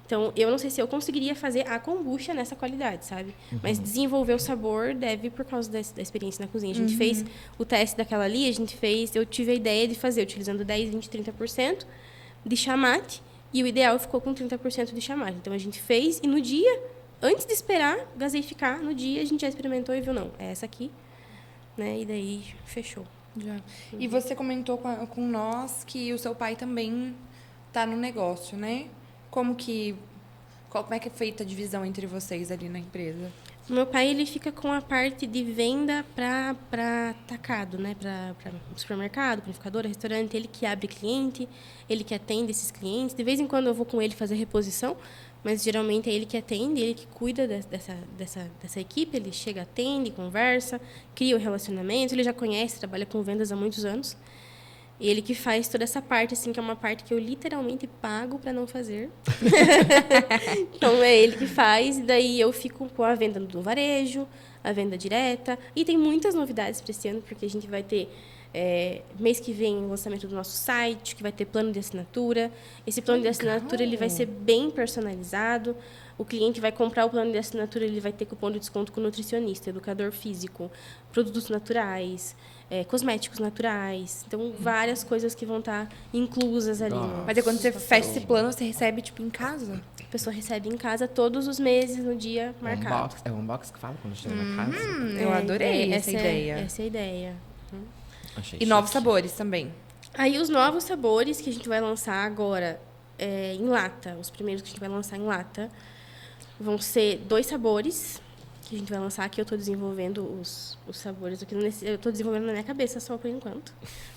Então, eu não sei se eu conseguiria fazer a kombucha nessa qualidade, sabe? Mas desenvolver o sabor deve por causa da experiência na cozinha. A gente fez o teste daquela ali, eu tive a ideia de fazer utilizando 10, 20, 30% de chamate e o ideal ficou com 30% de chamate. Então, a gente fez e no dia, antes de esperar gaseificar, no dia a gente já experimentou e viu, não, é essa aqui, né? E daí, fechou. Já. E você comentou com nós que o seu pai também tá no negócio, né? Como é que é feita a divisão entre vocês ali na empresa? O meu pai, ele fica com a parte de venda para atacado, né? Para supermercado, panificadora, restaurante. Ele que abre cliente, ele que atende esses clientes. De vez em quando eu vou com ele fazer reposição, mas geralmente é ele que atende, ele que cuida dessa equipe. Ele chega, atende, conversa, cria o relacionamento. Ele já conhece, trabalha com vendas há muitos anos. Ele que faz toda essa parte, assim, que é uma parte que eu literalmente pago para não fazer. Então, é ele que faz. E daí eu fico com a venda do varejo, a venda direta. E tem muitas novidades para esse ano, porque a gente vai ter, mês que vem, o lançamento do nosso site, que vai ter plano de assinatura. Esse plano de assinatura ele vai ser bem personalizado. O cliente vai comprar o plano de assinatura, ele vai ter cupom de desconto com nutricionista, educador físico, produtos naturais, cosméticos naturais. Então, várias coisas que vão estar inclusas ali. Mas é quando você fecha esse plano, você recebe, tipo, em casa? A pessoa recebe em casa todos os meses, no dia marcado. É um unbox que fala quando chega na casa? Eu adorei essa ideia. Essa é a ideia. Achei E novos chique. sabores também. Aí, os novos sabores que a gente vai lançar agora em lata, os primeiros que a gente vai lançar em lata, vão ser 2 sabores que a gente vai lançar. Aqui eu estou desenvolvendo os sabores. Eu estou desenvolvendo na minha cabeça só por enquanto.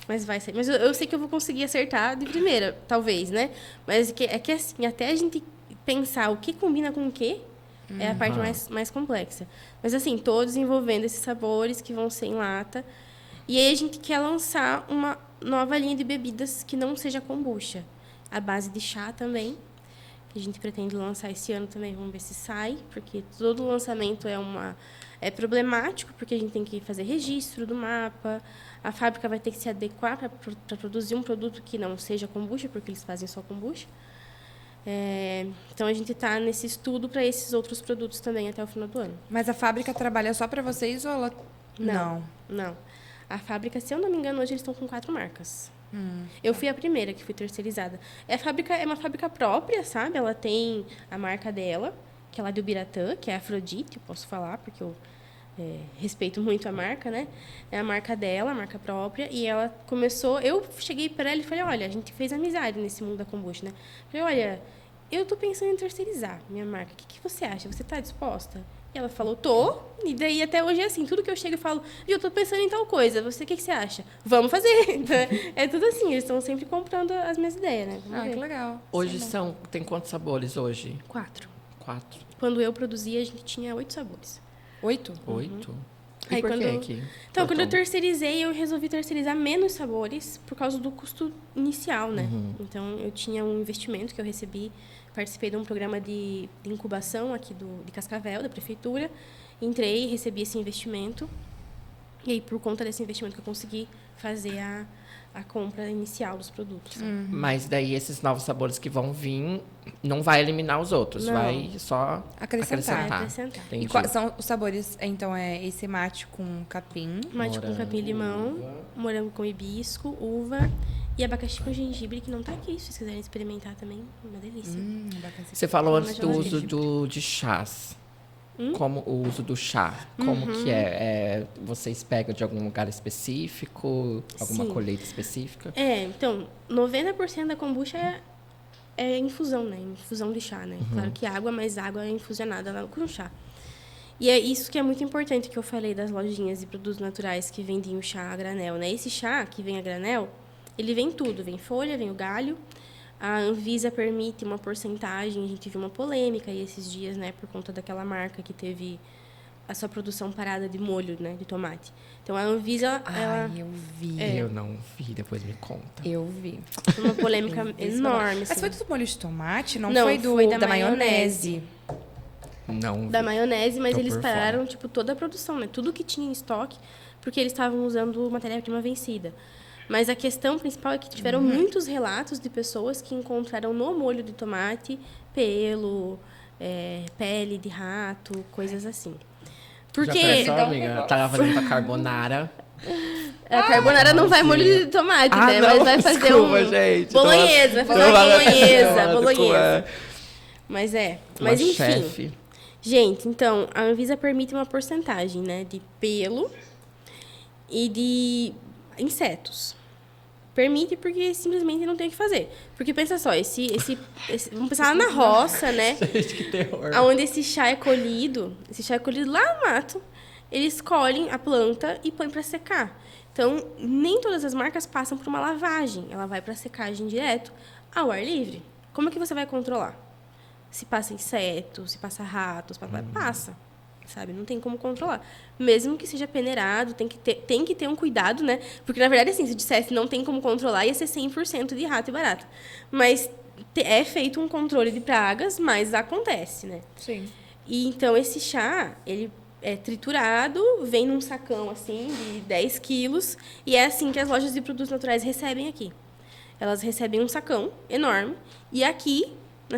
Mas vai ser. Mas eu sei que eu vou conseguir acertar de primeira, talvez, né? Mas é que assim, até a gente pensar o que combina com o quê, é a parte mais complexa. Mas assim, estou desenvolvendo esses sabores que vão ser em lata. E aí a gente quer lançar uma nova linha de bebidas que não seja kombucha. A base de chá também, que a gente pretende lançar esse ano também. Vamos ver se sai, porque todo lançamento é problemático, porque a gente tem que fazer registro do mapa, a fábrica vai ter que se adequar para produzir um produto que não seja kombucha, porque eles fazem só kombucha. Então, a gente está nesse estudo para esses outros produtos também até o final do ano. Mas a fábrica trabalha só para vocês ou ela... Não. A fábrica, se eu não me engano, hoje eles estão com 4 marcas. Eu fui a primeira que fui terceirizada. A fábrica é uma fábrica própria, sabe? Ela tem a marca dela, que é lá de Ubiratã, que é Afrodite, eu posso falar, porque eu respeito muito a marca, né? É a marca dela, a marca própria. E ela começou... Eu cheguei para ela e falei, olha, a gente fez amizade nesse mundo da kombucha, né? Falei, olha, eu tô pensando em terceirizar minha marca. O que você acha? Você tá disposta? E ela falou, tô. E daí até hoje é assim, tudo que eu chego eu falo, eu tô pensando em tal coisa, o que você acha? Vamos fazer. Então, é tudo assim, eles estão sempre comprando as minhas ideias, né? Vamos ver. Que legal. Hoje tem quantos sabores hoje? 4. 4. Quando eu produzia, a gente tinha 8 sabores. 8? 8? E Aí por quando... que que Então, quando eu cortou? terceirizei, eu resolvi terceirizar menos sabores por causa do custo inicial, né? Então, eu tinha um investimento que eu recebi, participei de um programa de incubação aqui de Cascavel, da prefeitura. Entrei, recebi esse investimento. E aí, por conta desse investimento que eu consegui fazer a compra inicial dos produtos. Mas daí esses novos sabores que vão vir, não vai eliminar os outros, Não. vai só Acrescentar. acrescentar. Acrescentar. Entendi. E quais são os sabores? Então, é esse mate com capim. Mate com capim e limão, uva. morango com hibisco, uva e abacaxi com gengibre, que não tá aqui. Se vocês quiserem experimentar também, uma delícia. Abacaxi. Você falou Uma antes do geladeira. uso de chás. Como o uso do chá? Como que é? Vocês pegam de algum lugar específico? Alguma Sim. colheita específica? Então, 90% da kombucha é infusão, né? Infusão de chá, né? Claro que água, mas água é infusionada lá com chá. E é isso que é muito importante que eu falei das lojinhas de produtos naturais que vendem o chá a granel, né? Esse chá que vem a granel, ele vem tudo. Vem folha, vem o galho. A Anvisa permite uma porcentagem. A gente viu uma polêmica aí esses dias, né? Por conta daquela marca que teve a sua produção parada de molho, né? De tomate. Então, a Anvisa, ela... Ai, eu vi. Eu não vi, depois me conta. Eu vi. Foi uma polêmica enorme, Mas assim. foi do molho de tomate? Não, Não, foi foi da da maionese. maionese. Não Da vi. maionese, mas Tô eles por fora. pararam, tipo, toda a produção, né? Tudo que tinha em estoque, porque eles estavam usando matéria-prima vencida. Mas a questão principal é que tiveram muitos relatos de pessoas que encontraram no molho de tomate pelo, pele de rato, coisas assim. Porque Já pensou, amiga? Tava fazendo a carbonara. a carbonara não vai molho de tomate, Ah, né? não, Mas vai fazer desculpa, gente. bolonhesa, vai fazer Tô uma falando- bolonhesa, Tô bolonhesa. Mas mas enfim. chefe. Gente, então, a Anvisa permite uma porcentagem, né, de pelo e de insetos. Permite porque simplesmente não tem o que fazer. Porque pensa só, vamos pensar lá na roça, né, Gente, que terror. onde esse chá é colhido lá no mato, eles colhem a planta e põem para secar. Então, nem todas as marcas passam por uma lavagem. Ela vai para secagem direto ao ar livre. Como é que você vai controlar? Se passa inseto, se passa ratos, passa, sabe? Não tem como controlar. Mesmo que seja peneirado, tem que ter um cuidado, né? Porque, na verdade, assim, se dissesse não tem como controlar, ia ser 100% de rato e barata. Mas é feito um controle de pragas, mas acontece, né? Sim. E, então, esse chá, ele é triturado, vem num sacão, assim, de 10 quilos, e é assim que as lojas de produtos naturais recebem aqui. Elas recebem um sacão enorme, e aqui,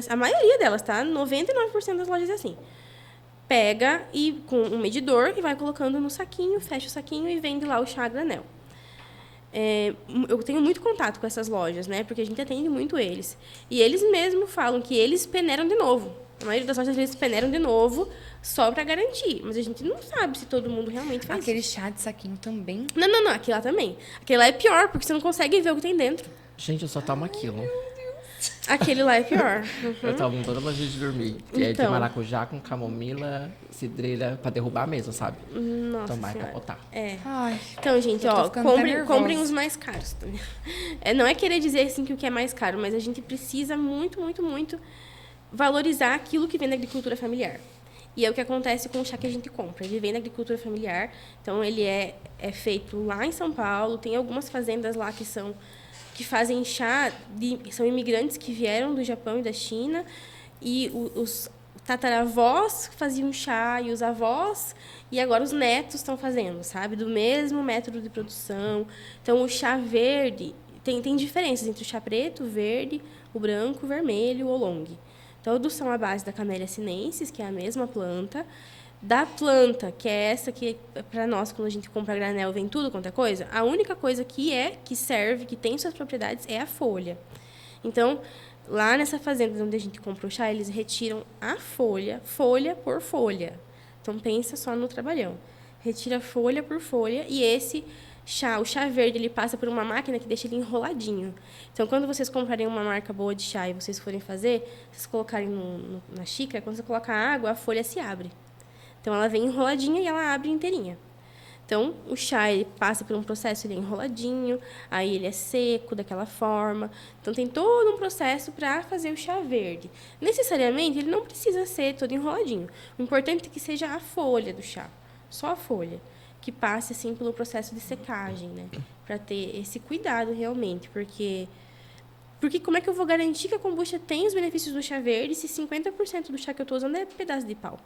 a maioria delas, tá? 99% das lojas é assim. Pega e com um medidor e vai colocando no saquinho, fecha o saquinho e vende lá o chá a granel. Eu tenho muito contato com essas lojas, né? Porque a gente atende muito eles. E eles mesmos falam que eles peneiram de novo. A maioria das lojas eles peneiram de novo só para garantir. Mas a gente não sabe se todo mundo realmente faz Aquele isso. chá de saquinho também. Não. Aquilo lá também. Aquele lá é pior, porque você não consegue ver o que tem dentro. Gente, eu só tomo aquilo. Aquele lá é pior. Eu tomo toda noite de dormir. Que é de Então. maracujá com camomila, cidreira, pra derrubar mesmo, sabe? Nossa Tomar e Senhora. capotar. É. Então, gente, Eu tô ó, ficando até nervosa. comprem os mais caros. Tá? Não é querer dizer assim que o que é mais caro, mas a gente precisa muito, muito, muito valorizar aquilo que vem da agricultura familiar. E é o que acontece com o chá que a gente compra. Ele vem da agricultura familiar, então ele é feito lá em São Paulo. Tem algumas fazendas lá que fazem chá, são imigrantes que vieram do Japão e da China, e os tataravós faziam chá, e os avós, e agora os netos estão fazendo, sabe? Do mesmo método de produção. Então, o chá verde, tem diferenças entre o chá preto, o verde, o branco, o vermelho, o oolong. Todos são à base da Camellia sinensis, que é a mesma planta. Da planta, que é essa que, para nós, quando a gente compra granel, vem tudo quanto é coisa, a única coisa que serve, que tem suas propriedades, é a folha. Então, lá nessa fazenda onde a gente compra o chá, eles retiram a folha por folha. Então, pensa só no trabalhão. Retira folha por folha e esse chá, o chá verde, ele passa por uma máquina que deixa ele enroladinho. Então, quando vocês comprarem uma marca boa de chá e vocês forem fazer, vocês colocarem na xícara, quando você coloca água, a folha se abre. Então, ela vem enroladinha e ela abre inteirinha. Então, o chá, ele passa por um processo, ele é enroladinho, aí ele é seco daquela forma. Então, tem todo um processo para fazer o chá verde. Necessariamente, ele não precisa ser todo enroladinho. O importante é que seja a folha do chá, só a folha. que passe assim pelo processo de secagem, né? Para ter esse cuidado realmente, porque como é que eu vou garantir que a kombucha tem os benefícios do chá verde se 50% do chá que eu estou usando é pedaço de pau?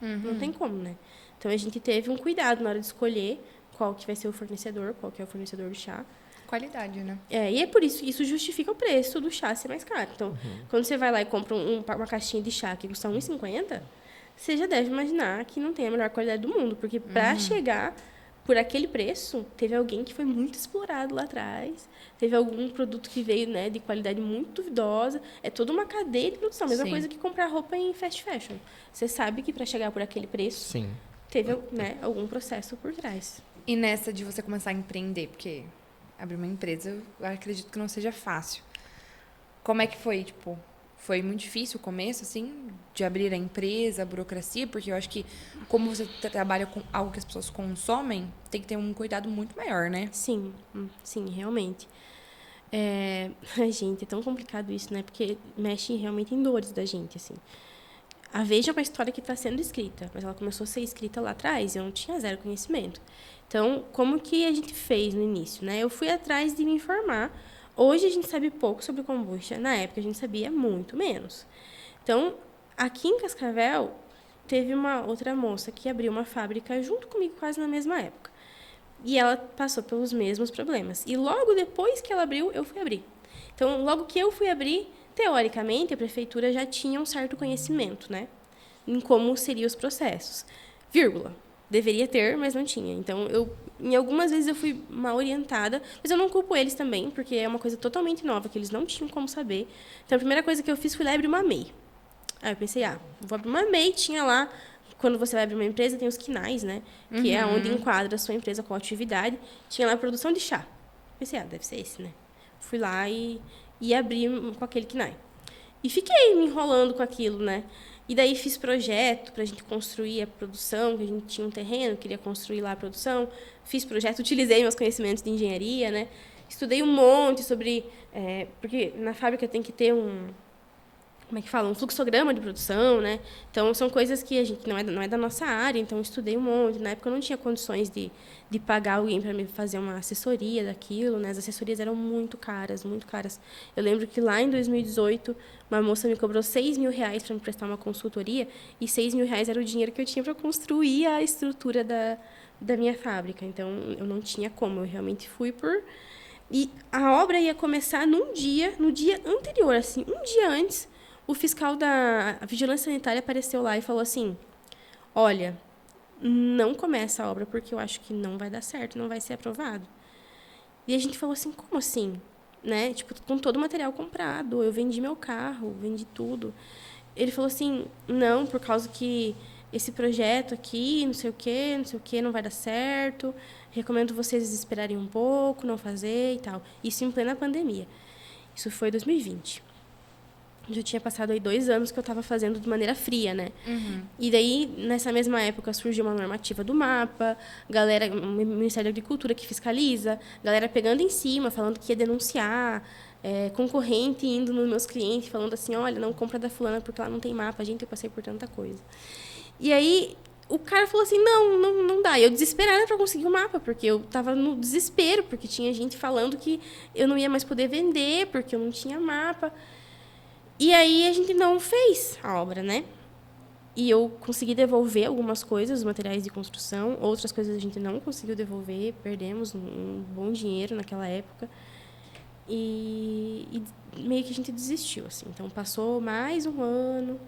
Não tem como, né? Então, a gente teve um cuidado na hora de escolher qual que vai ser o fornecedor, qual que é o fornecedor do chá. Qualidade, né? E é por isso que isso justifica o preço do chá ser mais caro. Então, quando você vai lá e compra uma caixinha de chá que custa R$1,50, você já deve imaginar que não tem a melhor qualidade do mundo. Porque para chegar por aquele preço, teve alguém que foi muito explorado lá atrás, teve algum produto que veio, né, de qualidade muito duvidosa. É toda uma cadeia de produção. Mesma coisa que comprar roupa em fast fashion. Você sabe que para chegar por aquele preço, teve, né, algum processo por trás. E nessa de você começar a empreender, porque abrir uma empresa, eu acredito que não seja fácil. Como é que foi, tipo... Foi muito difícil o começo, assim, de abrir a empresa, a burocracia, porque eu acho que, como você trabalha com algo que as pessoas consomem, tem que ter um cuidado muito maior, né? Sim, realmente. Gente, é tão complicado isso, né? Porque mexe realmente em dores da gente, assim. A Veja é uma história que está sendo escrita, mas ela começou a ser escrita lá atrás e eu não tinha zero conhecimento. Então, como que a gente fez no início, né? Eu fui atrás de me informar. Hoje a gente sabe pouco sobre kombucha. Na época a gente sabia muito menos. Então, aqui em Cascavel, teve uma outra moça que abriu uma fábrica junto comigo quase na mesma época. E ela passou pelos mesmos problemas. E logo depois que ela abriu, eu fui abrir. Então, logo que eu fui abrir, teoricamente, a prefeitura já tinha um certo conhecimento, né? Em como seriam os processos. Vírgula. Deveria ter, mas não tinha. Então, em algumas vezes eu fui mal orientada, mas eu não culpo eles também, porque é uma coisa totalmente nova, que eles não tinham como saber. Então, a primeira coisa que eu fiz foi lá abrir uma MEI. Aí eu pensei, vou abrir uma MEI, tinha lá, quando você vai abrir uma empresa, tem os quinais, né? Que é onde enquadra a sua empresa com a atividade. Tinha lá a produção de chá. Pensei, deve ser esse, né? Fui lá e abri com aquele quinai. E fiquei me enrolando com aquilo, né? E daí fiz projeto para a gente construir a produção, que a gente tinha um terreno, queria construir lá a produção. Fiz projeto, utilizei meus conhecimentos de engenharia, né? Estudei um monte sobre... porque na fábrica tem que ter como é que fala? Um fluxograma de produção, né? Então, são coisas que a gente não é da nossa área, então eu estudei um monte. Na época eu não tinha condições de pagar alguém para me fazer uma assessoria daquilo, né? As assessorias eram muito caras, muito caras. Eu lembro que lá em 2018, uma moça me cobrou R$6.000 para me prestar uma consultoria, e R$6.000 era o dinheiro que eu tinha para construir a estrutura da minha fábrica. Então, eu não tinha como, eu realmente fui por... E a obra ia começar no dia anterior, assim, um dia antes. O fiscal da Vigilância Sanitária apareceu lá e falou assim, olha, não começa a obra porque eu acho que não vai dar certo, não vai ser aprovado. E a gente falou assim, como assim? Né? Tipo, com todo o material comprado, eu vendi meu carro, vendi tudo. Ele falou assim, não, por causa que esse projeto aqui, não sei o quê, não vai dar certo, recomendo vocês esperarem um pouco, não fazer e tal. Isso em plena pandemia. Isso foi 2020. Já tinha passado aí 2 anos que eu estava fazendo de maneira fria, né? E daí, nessa mesma época, surgiu uma normativa do MAPA, galera, o Ministério da Agricultura que fiscaliza, galera pegando em cima, falando que ia denunciar, concorrente indo nos meus clientes, falando assim, olha, não compra da fulana porque ela não tem mapa. Gente, eu passei por tanta coisa. E aí, o cara falou assim, não dá. E eu desesperada para conseguir o mapa, porque eu estava no desespero, porque tinha gente falando que eu não ia mais poder vender, porque eu não tinha mapa. E aí a gente não fez a obra, né? E eu consegui devolver algumas coisas, os materiais de construção, outras coisas a gente não conseguiu devolver, perdemos um bom dinheiro naquela época. E meio que a gente desistiu, assim. Então, passou mais um ano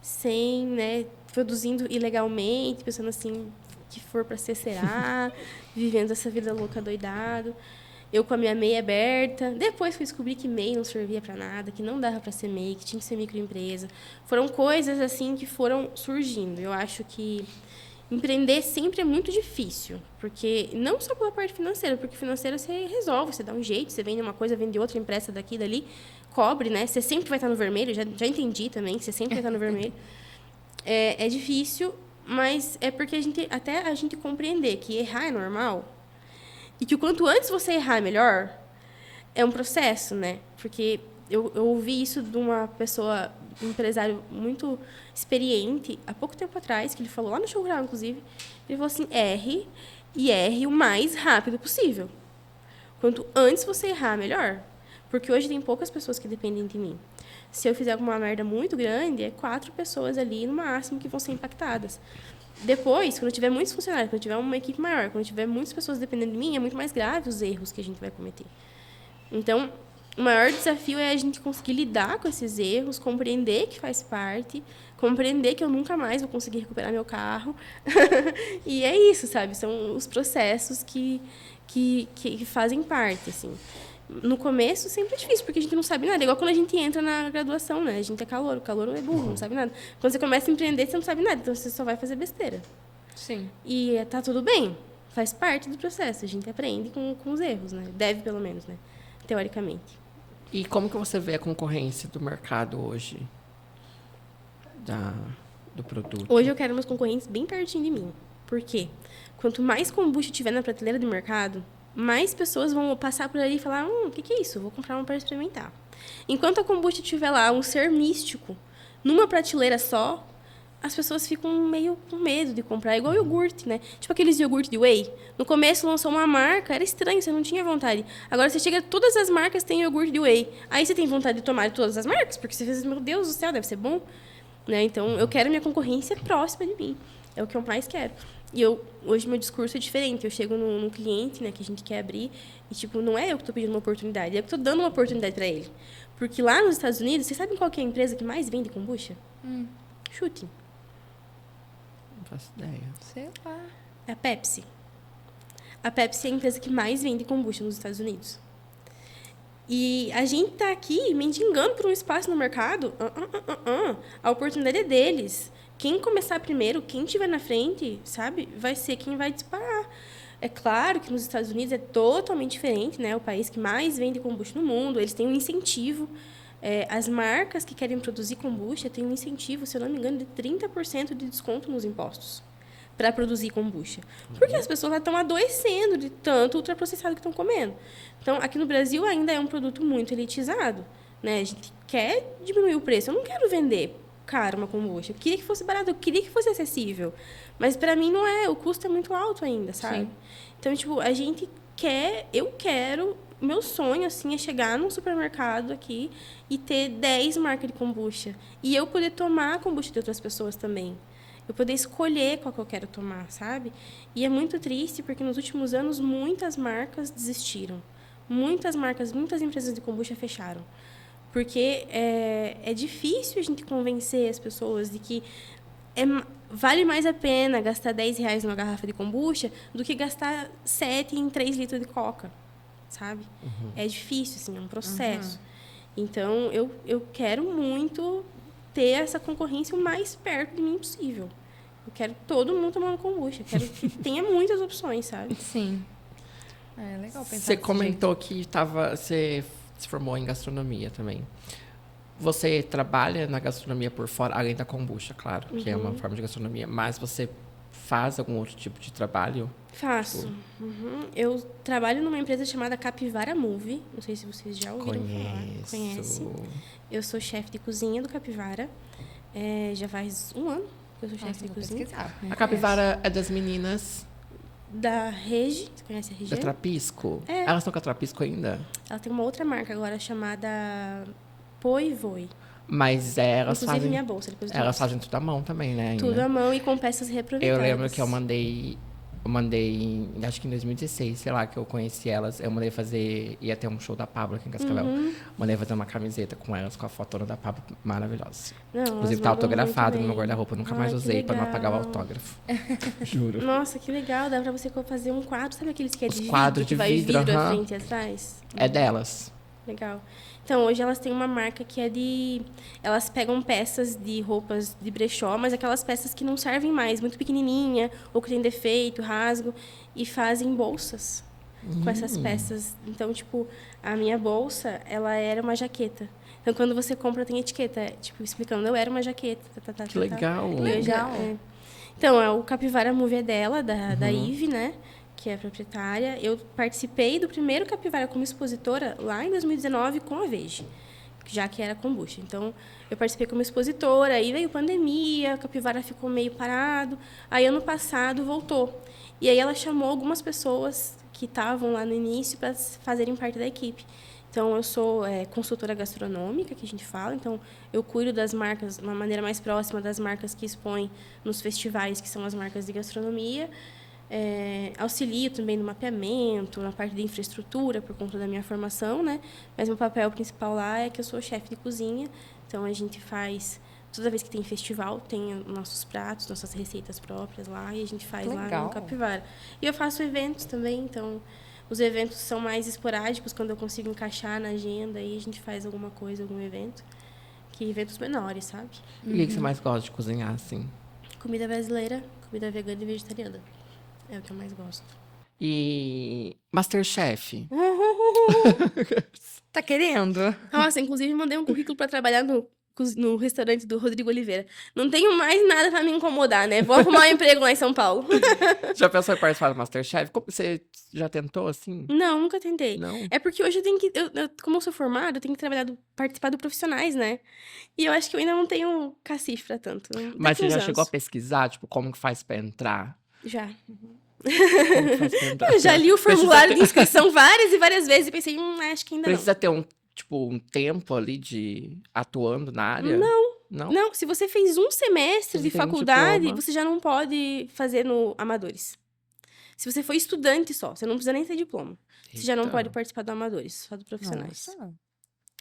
sem, né, produzindo ilegalmente, pensando assim, que for para ser, será, vivendo essa vida louca doidado. Eu com a minha MEI aberta. Depois fui descobrir que MEI não servia para nada, que não dava para ser MEI, que tinha que ser microempresa. Foram coisas assim que foram surgindo. Eu acho que empreender sempre é muito difícil, porque não só pela parte financeira, porque financeira você resolve, você dá um jeito, você vende uma coisa, vende outra, empresta daqui, dali, cobre, né? Você sempre vai estar no vermelho, já entendi também que você sempre vai estar no vermelho. É difícil, mas é porque até a gente compreender que errar é normal. E que o quanto antes você errar, melhor, é um processo, né? Porque eu ouvi isso de uma pessoa, um empresário muito experiente, há pouco tempo atrás, que ele falou lá no show rural, inclusive. Ele falou assim, erre, e erre o mais rápido possível. Quanto antes você errar, melhor. Porque hoje tem poucas pessoas que dependem de mim. Se eu fizer alguma merda muito grande, é 4 pessoas ali, no máximo, que vão ser impactadas. Depois, quando tiver muitos funcionários, quando tiver uma equipe maior, quando tiver muitas pessoas dependendo de mim, é muito mais grave os erros que a gente vai cometer. Então, o maior desafio é a gente conseguir lidar com esses erros, compreender que faz parte, compreender que eu nunca mais vou conseguir recuperar meu carro. E é isso, sabe? São os processos que fazem parte, assim. No começo, sempre é difícil, porque a gente não sabe nada. É igual quando a gente entra na graduação, né? A gente é calouro. O calouro é burro, não sabe nada. Quando você começa a empreender, você não sabe nada. Então, você só vai fazer besteira. Sim. E tá tudo bem. Faz parte do processo. A gente aprende com os erros, né? Deve, pelo menos, né? Teoricamente. E como que você vê a concorrência do mercado hoje? Do produto? Hoje eu quero meus concorrentes bem pertinho de mim. Por quê? Quanto mais kombucha tiver na prateleira do mercado, mais pessoas vão passar por ali e falar, o que é isso? Eu vou comprar uma para experimentar. Enquanto a kombucha tiver lá um ser místico, numa prateleira só, as pessoas ficam meio com medo de comprar. É igual iogurte, né? Tipo aqueles iogurte de whey. No começo lançou uma marca, era estranho, você não tinha vontade. Agora você chega, todas as marcas têm iogurte de whey. Aí você tem vontade de tomar todas as marcas, porque você fez, meu Deus do céu, deve ser bom. Né? Então, eu quero minha concorrência próxima de mim. É o que eu mais quero. E hoje meu discurso é diferente. Eu chego num cliente, né, que a gente quer abrir, e tipo, não é eu que estou pedindo uma oportunidade, é eu que estou dando uma oportunidade para ele. Porque lá nos Estados Unidos, vocês sabem qual que é a empresa que mais vende kombucha? Chute. Não faço ideia. Sei lá. É a Pepsi. A Pepsi é a empresa que mais vende kombucha nos Estados Unidos. E a gente está aqui mendigando por um espaço no mercado. A oportunidade é deles. Quem começar primeiro, quem estiver na frente, sabe, vai ser quem vai disparar. É claro que nos Estados Unidos é totalmente diferente, né? O país que mais vende kombucha no mundo. Eles têm um incentivo. As marcas que querem produzir kombucha têm um incentivo, se eu não me engano, de 30% de desconto nos impostos para produzir kombucha. Porque as pessoas estão adoecendo de tanto ultraprocessado que estão comendo. Então, aqui no Brasil ainda é um produto muito elitizado, né? A gente quer diminuir o preço. Eu não quero vender caro uma kombucha. Eu queria que fosse barato, eu queria que fosse acessível. Mas, para mim, não é. O custo é muito alto ainda, sabe? Sim. Então, tipo, a gente quer... Eu quero... Meu sonho, assim, é chegar num supermercado aqui e ter 10 marcas de kombucha. E eu poder tomar a kombucha de outras pessoas também. Eu poder escolher qual que eu quero tomar, sabe? E é muito triste, porque nos últimos anos, muitas marcas desistiram. Muitas marcas, muitas empresas de kombucha fecharam. Porque é difícil a gente convencer as pessoas de que vale mais a pena gastar R$10 numa garrafa de kombucha do que gastar 7 em 3 litros de coca, sabe? Uhum. É difícil, assim, é um processo. Uhum. Então, eu quero muito ter essa concorrência o mais perto de mim possível. Eu quero todo mundo tomando kombucha. Eu quero que tenha muitas opções, sabe? Sim. É legal pensar. Você comentou que você se formou em gastronomia também. Você trabalha na gastronomia por fora, além da kombucha, claro, que é uma forma de gastronomia, mas você faz algum outro tipo de trabalho? Faço. Eu trabalho numa empresa chamada Capivara Move. Não sei se vocês já ouviram falar. Conhece. Eu sou chefe de cozinha do Capivara. Já faz um ano que eu sou chefe de cozinha. Pesquisar. A Capivara é das meninas... Da Regi. Você conhece a Regi? Da Trapisco? É. Elas estão com a Trapisco ainda? Ela tem uma outra marca agora chamada Poi Voi. Mas elas Inclusive fazem... minha bolsa. Depois elas fazem tudo à mão também, né? Ainda. Tudo à mão e com peças reaproveitadas. Eu lembro que eu mandei, acho que em 2016, sei lá, que eu conheci elas. Eu mandei fazer, ia ter um show da Pablo aqui em Cascavel. Mandei fazer uma camiseta com elas, com a fotona da Pablo, maravilhosa. Não, inclusive tá autografado no meu guarda-roupa, eu nunca mais usei para não apagar o autógrafo. Juro. Nossa, que legal, dá pra você fazer um quadro, sabe aqueles que é de vidro, quadros que de vai vidro, vidro à frente e atrás? É delas. Legal. Então, hoje elas têm uma marca que é de... Elas pegam peças de roupas de brechó, mas aquelas peças que não servem mais, muito pequenininha, ou que tem defeito, rasgo, e fazem bolsas com essas peças. Então, tipo, a minha bolsa, ela era uma jaqueta. Então, quando você compra, tem etiqueta, tipo, explicando, eu era uma jaqueta. Que legal. Legal. Então, o Capivara Move é dela, da Ive, né? Que é a proprietária. Eu participei do primeiro Capivara como expositora lá em 2019 com a Vege. já que era kombucha. Então, eu participei como expositora, aí veio pandemia, a Capivara ficou meio parado. Aí, ano passado, voltou. E aí, ela chamou algumas pessoas que estavam lá no início para fazerem parte da equipe. Então, eu sou consultora gastronômica, que a gente fala. Então, eu cuido das marcas, de uma maneira mais próxima das marcas que expõem nos festivais, que são as marcas de gastronomia. Auxilio também no mapeamento, na parte de infraestrutura, por conta da minha formação, né? Mas meu papel principal lá é que eu sou chefe de cozinha. Então, a gente faz... Toda vez que tem festival, tem nossos pratos, nossas receitas próprias lá, e a gente faz lá Legal. no Capivara. E eu faço eventos também, então... Os eventos são mais esporádicos, quando eu consigo encaixar na agenda, aí a gente faz alguma coisa, algum evento. Que eventos menores, sabe? E o que você mais gosta de cozinhar, assim? Comida brasileira, comida vegana e vegetariana. É o que eu mais gosto. E MasterChef? Tá querendo? Nossa, inclusive mandei um currículo para trabalhar no restaurante do Rodrigo Oliveira. Não tenho mais nada para me incomodar, né? Vou arrumar um emprego lá em São Paulo. Já pensou em participar do MasterChef? Você já tentou, assim? Não, nunca tentei. Não? É porque hoje eu tenho que... como eu sou formada, eu tenho que participar do Profissionais, né? E eu acho que eu ainda não tenho cacife pra tanto. Mas Daqui você uns já anos. chegou a pesquisar, tipo, como que faz pra entrar? Já. Como que faz pra entrar? Eu já li o formulário de inscrição várias e várias vezes e pensei, acho que ainda Precisa ter um tempo ali de atuando na área? Não. Não? Não, se você fez um semestre Você de tem um faculdade, diploma. você já não pode fazer no Amadores. Se você for estudante só, você não precisa nem ter diploma. Você já não Eita. pode participar do Amadores, só do Profissionais. Nossa.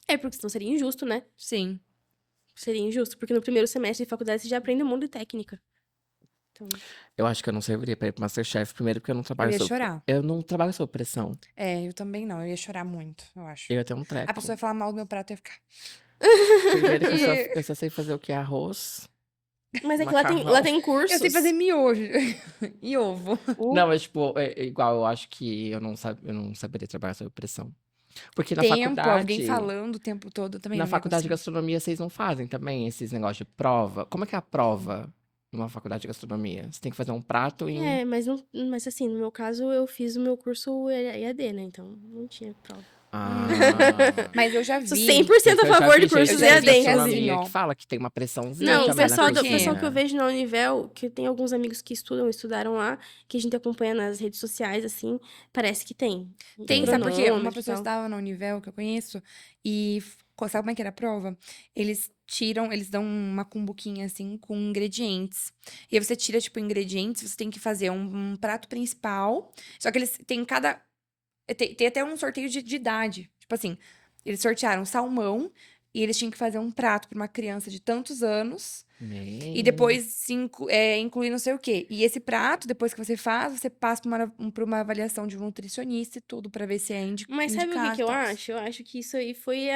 É, porque senão seria injusto, né? Sim. Seria injusto, porque no primeiro semestre de faculdade você já aprende um monte de técnica. Então, Eu acho que eu não serviria pra ir pro MasterChef, primeiro porque eu não Eu trabalho ia sob... chorar. Eu não trabalho sob pressão. Eu também não. Eu ia chorar muito, eu acho. Eu ia ter um treco. A pessoa ia falar mal do meu prato e ia ficar... Primeiro que eu só sei fazer o que? Arroz. mas é que lá Macarrão. tem cursos. Eu sei fazer miojo e ovo. Não, mas tipo, é igual, eu acho que eu não saberia trabalhar sob pressão. Porque na faculdade... Alguém falando o tempo todo também. Na não ia faculdade de conseguir. gastronomia, vocês não fazem também esses negócios de prova? Como é que é a prova numa faculdade de gastronomia? Você tem que fazer um prato em... É, mas assim, no meu caso, eu fiz o meu curso EAD, né? Então, não tinha prova. Ah, Mas eu já Sou vi. 100% a porque eu já favor de vi gente cursos eu já EAD, vi que inclusive. assim, ó. que fala que tem uma pressãozinha Não, o também pessoal, na o pessoal cozinha. que eu vejo na Univel, que tem alguns amigos que estudaram lá, que a gente acompanha nas redes sociais, assim, parece que tem. Tem, sabe por quê? Uma Cronômetro e pessoa tal. estava na Univel, que eu conheço, e sabe como é que era a prova? Eles dão uma cumbuquinha, assim, com ingredientes. E aí você tira, tipo, ingredientes, você tem que fazer um prato principal, só que eles têm tem até um sorteio de idade. Tipo assim, eles sortearam salmão, e eles tinham que fazer um prato para uma criança de tantos anos, e depois incluir não sei o quê. E esse prato, depois que você faz, você passa por uma avaliação de um nutricionista e tudo, pra ver se é Mas sabe o que, indicado que e eu tal. acho? Eu acho que isso aí foi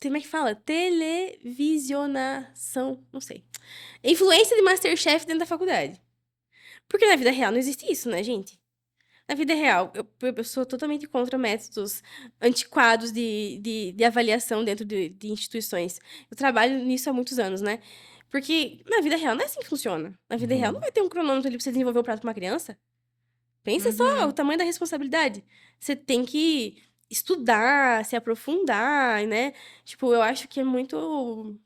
como é que fala? Televisionação, não sei. Influência de MasterChef dentro da faculdade. Porque na vida real não existe isso, né, gente? Na vida real, eu sou totalmente contra métodos antiquados de avaliação dentro de instituições. Eu trabalho nisso há muitos anos, né? Porque na vida real não é assim que funciona. Na vida real não vai ter um cronômetro ali pra você desenvolver o prato pra uma criança. Pensa só o tamanho da responsabilidade. Você tem que estudar, se aprofundar, né? Tipo, eu acho que é muito...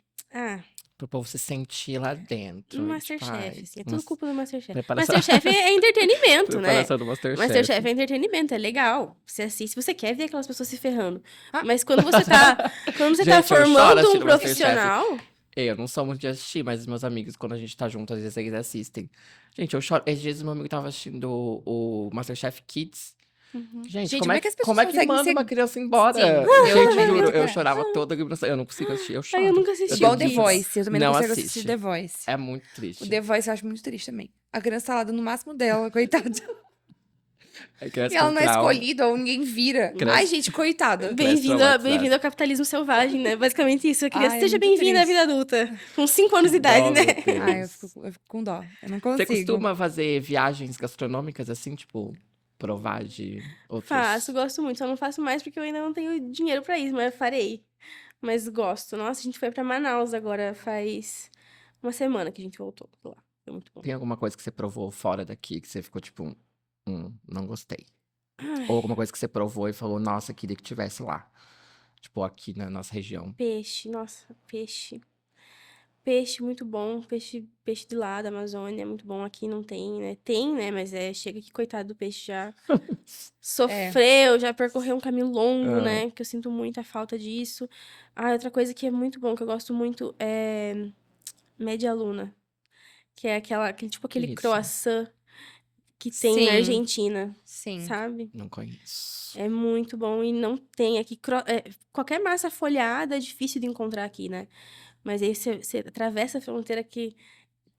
Pro povo se sentir lá dentro. um e, Masterchef, tipo, assim. É tudo culpa do Masterchef. preparação- Masterchef é entretenimento, né? Preparação do Masterchef. Masterchef é entretenimento, é legal. Você assiste, você quer ver aquelas pessoas se ferrando. Ah. Mas quando você tá Gente, eu choro formando um assistindo Masterchef. profissional... Eu não sou muito de assistir, mas os meus amigos, quando a gente tá junto, às vezes eles assistem. Gente, eu choro. Esses dias meu amigo tava assistindo o Masterchef Kids. Gente, Gente, como é que as pessoas como é que conseguem manda ser- uma criança embora? Sim, eu Gente, também juro, não eu tenho chorava toda a vibração. Eu não consigo assistir, eu choro. Ai, eu nunca assisti Igual o The Kids. Voice. Eu também não Não consigo assiste. assistir The Voice. É muito triste. O The Voice eu acho muito triste também. A criança tá lá dando o máximo dela, coitada. É criança E ela com não é trauma. escolhida, ou ninguém vira. Criança- Ai, gente, coitada. Bem-vindo ao capitalismo selvagem, né? Basicamente isso. A criança Ai, é seja muito bem-vinda à triste. vida adulta. Com 5 anos de idade, Dó, né? meu Deus. Ai, eu fico com dó. Eu não Você consigo. costuma fazer viagens gastronômicas assim, tipo, provar de outros... Faço, gosto muito. Só não faço mais porque eu ainda não tenho dinheiro pra isso, mas eu farei. Mas gosto. Nossa, a gente foi pra Manaus agora faz uma semana que a gente voltou lá. Foi muito bom. Tem alguma coisa que você provou fora daqui que você ficou tipo, não gostei? Ou alguma coisa que você provou e falou, nossa, queria que tivesse lá. Tipo, aqui na nossa região. Peixe, nossa, peixe. Peixe muito bom, peixe de lá da Amazônia, muito bom. Aqui não tem, né? Tem, né? Mas chega que coitado do peixe já sofreu, já percorreu um caminho longo, Ah, né? Que eu sinto muita falta disso. Ah, outra coisa que é muito bom, que eu gosto muito, é Média Luna, que é que aquele isso? croissant que tem na Sim, Argentina, sim. sabe? Não conheço. É muito bom e não tem aqui. Qualquer massa folhada é difícil de encontrar aqui, né? Mas aí você atravessa a fronteira que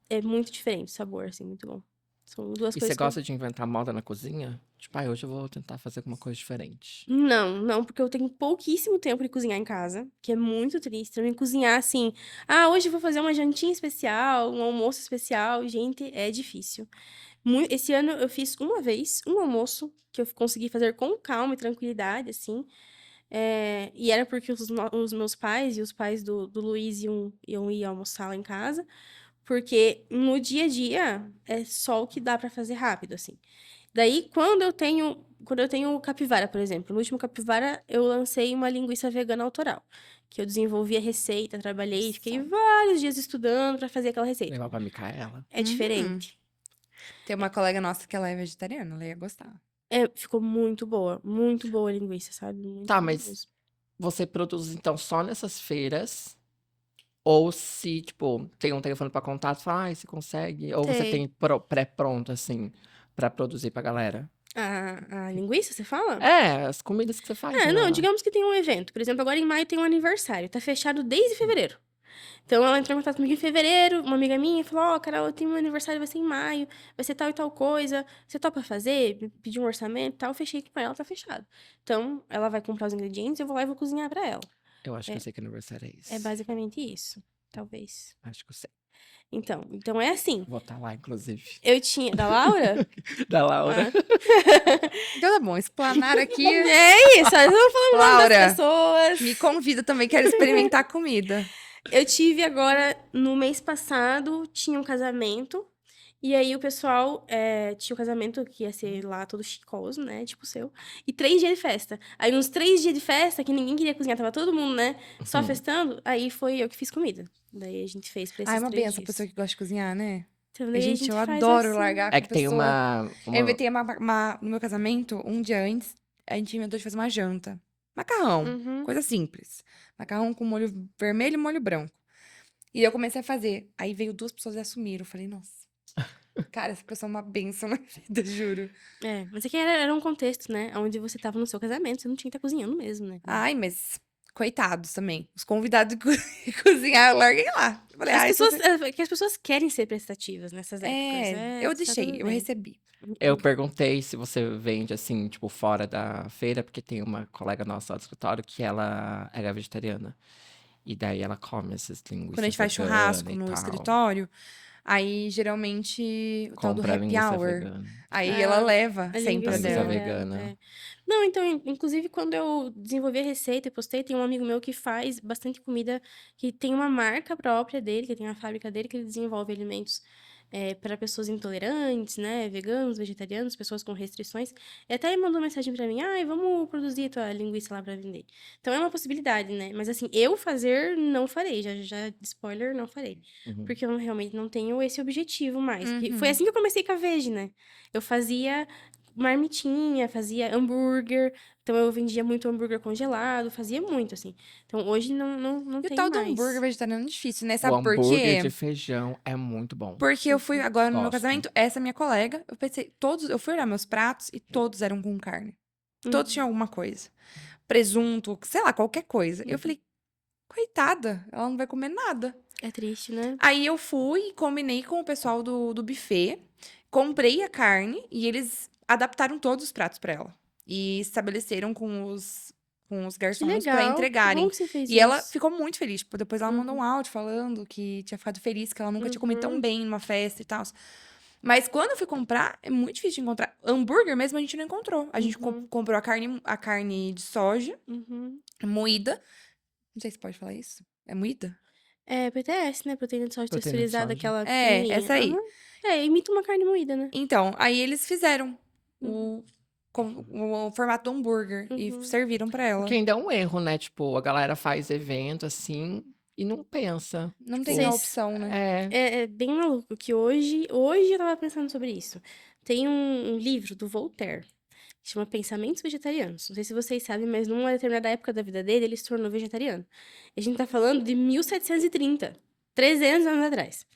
é muito diferente o sabor, assim, muito bom. São duas E você coisas que eu. gosta de inventar moda na cozinha? Tipo, hoje eu vou tentar fazer alguma coisa diferente. Não, não, porque eu tenho pouquíssimo tempo de cozinhar em casa, que é muito triste. Também cozinhar assim, hoje eu vou fazer uma jantinha especial, um almoço especial, gente, é difícil. Esse ano eu fiz uma vez um almoço que eu consegui fazer com calma e tranquilidade, assim. E era porque os meus pais e os pais do Luiz iam ir almoçar lá em casa. Porque no dia a dia é só o que dá pra fazer rápido, assim. Daí, quando eu tenho capivara, por exemplo, no último capivara eu lancei uma linguiça vegana autoral, que eu desenvolvi a receita, trabalhei, fiquei Nossa. vários dias estudando pra fazer aquela receita. Levar pra Micaela. É Uhum. diferente. Tem uma colega nossa que ela é vegetariana, ela ia gostar. Ficou muito boa a linguiça, sabe? Muito Tá, boa mas mesmo. você produz então só nessas feiras? Ou se, tipo, tem um telefone pra contato, fala, você consegue? Ou você Tem. tem pré-pronto, assim, pra produzir pra galera? A linguiça, você fala? É, as comidas que você faz, né? Não, digamos que tem um evento. Por exemplo, agora em maio tem um aniversário. Tá fechado desde fevereiro. Então ela entrou em contato comigo em fevereiro, uma amiga minha falou: Carol, eu tenho um aniversário, vai ser em maio, vai ser tal e tal coisa. Você topa fazer? Me pediu um orçamento e tal. Eu fechei com ela, tá fechado. Então, ela vai comprar os ingredientes, eu vou lá e vou cozinhar pra ela. Eu acho que eu É, sei que aniversário é é esse. basicamente isso. Talvez. Acho que eu sei. Então é assim. Vou estar lá, inclusive. Eu tinha. Da Laura? Da Laura. Ah. Então tá bom, explanar aqui. É isso, eu vou falando o nome das Laura, pessoas. me convida também, quero experimentar comida. Eu tive agora, no mês passado, tinha um casamento. E aí o pessoal tinha um casamento que ia ser lá todo chicoso, né? Tipo o seu. E 3 dias de festa. Aí uns 3 dias de festa, que ninguém queria cozinhar, tava todo mundo, né? Só Uhum. festando. Aí foi eu que fiz comida. Daí a gente fez pra Ai, esses é uma 3 benção a dias. pessoa que gosta de cozinhar, né? Então daí a Gente, gente eu faz adoro assim. largar É com a que tem pessoa. Eu uma... inventei no meu casamento, um dia antes, a gente inventou de fazer uma janta. Macarrão, Uhum. coisa simples. Macarrão com molho vermelho e molho branco. E eu comecei a fazer. Aí veio 2 pessoas e assumiram. Eu falei, nossa, cara, essa pessoa é uma benção na vida, juro. Mas é que era um contexto, né? Onde você tava no seu casamento, você não tinha que estar cozinhando mesmo, né? Ai, mas coitados também. Os convidados de cozinhar, eu larguei lá. Eu falei, As ai, pessoas, é que as pessoas querem ser prestativas nessas épocas. eu Tá tudo deixei, eu bem. recebi. Eu perguntei se você vende, assim, tipo, fora da feira, porque tem uma colega nossa lá do escritório que ela era vegetariana. E daí ela come essas Quando a linguiças gente faz veganas churrasco e no tal. escritório, aí geralmente o tal do Compra happy linguiça hour. vegana. Aí ela Ah, leva a sempre a Linguiça linguiça dela. vegana. Não, então, inclusive, quando eu desenvolvi a receita e postei, tem um amigo meu que faz bastante comida, que tem uma marca própria dele, que tem a fábrica dele, que ele desenvolve alimentos para pessoas intolerantes, né? Veganos, vegetarianos, pessoas com restrições. E até ele mandou mensagem pra mim, vamos produzir a tua linguiça lá pra vender. Então, é uma possibilidade, né? Mas, assim, eu fazer, não farei. Já spoiler, não farei. Uhum. Porque eu realmente não tenho esse objetivo mais. Porque foi Uhum. assim que eu comecei com a Vege, né? Eu fazia marmitinha, fazia hambúrguer. Então, eu vendia muito hambúrguer congelado, fazia muito, assim. Então, hoje não E o tenho tal do hambúrguer mais. vegetariano é difícil, né? O Sabe por hambúrguer de quê? feijão é muito bom. Porque eu fui agora no meu Gosto. casamento, essa é minha colega. Eu pensei, eu fui olhar meus pratos e todos eram com carne. Todos tinham alguma coisa. Presunto, sei lá, qualquer coisa. Eu falei, coitada, ela não vai comer nada. É triste, né? Aí eu fui e combinei com o pessoal do buffet, comprei a carne e eles adaptaram todos os pratos pra ela. E estabeleceram com os Que garçons pra legal. Que bom entregarem. que você fez E ela isso. ficou muito feliz. Tipo, depois ela mandou um Uhum. áudio falando que tinha ficado feliz, que ela nunca tinha comido tão Uhum. bem numa festa e tal. Mas quando eu fui comprar, é muito difícil de encontrar. Hambúrguer mesmo a gente não encontrou. A gente Uhum. comprou a carne de soja Uhum. moída. Não sei se pode falar isso. É moída? É PTS, né? Proteína de soja Proteína de texturizada, soja. aquela É, pequenininha. essa aí. Aham. Imita uma carne moída, né? Então, aí eles fizeram Uhum. com o formato do hambúrguer e serviram pra ela. Que ainda é um erro, né? Tipo, a galera faz evento assim e não pensa. Não Tipo, tem a Vocês- opção, né? é. É bem maluco que hoje eu tava pensando sobre isso. Tem um livro do Voltaire, que chama Pensamentos Vegetarianos. Não sei se vocês sabem, mas numa determinada época da vida dele, ele se tornou vegetariano. E a gente tá falando de 1730, 300 anos atrás.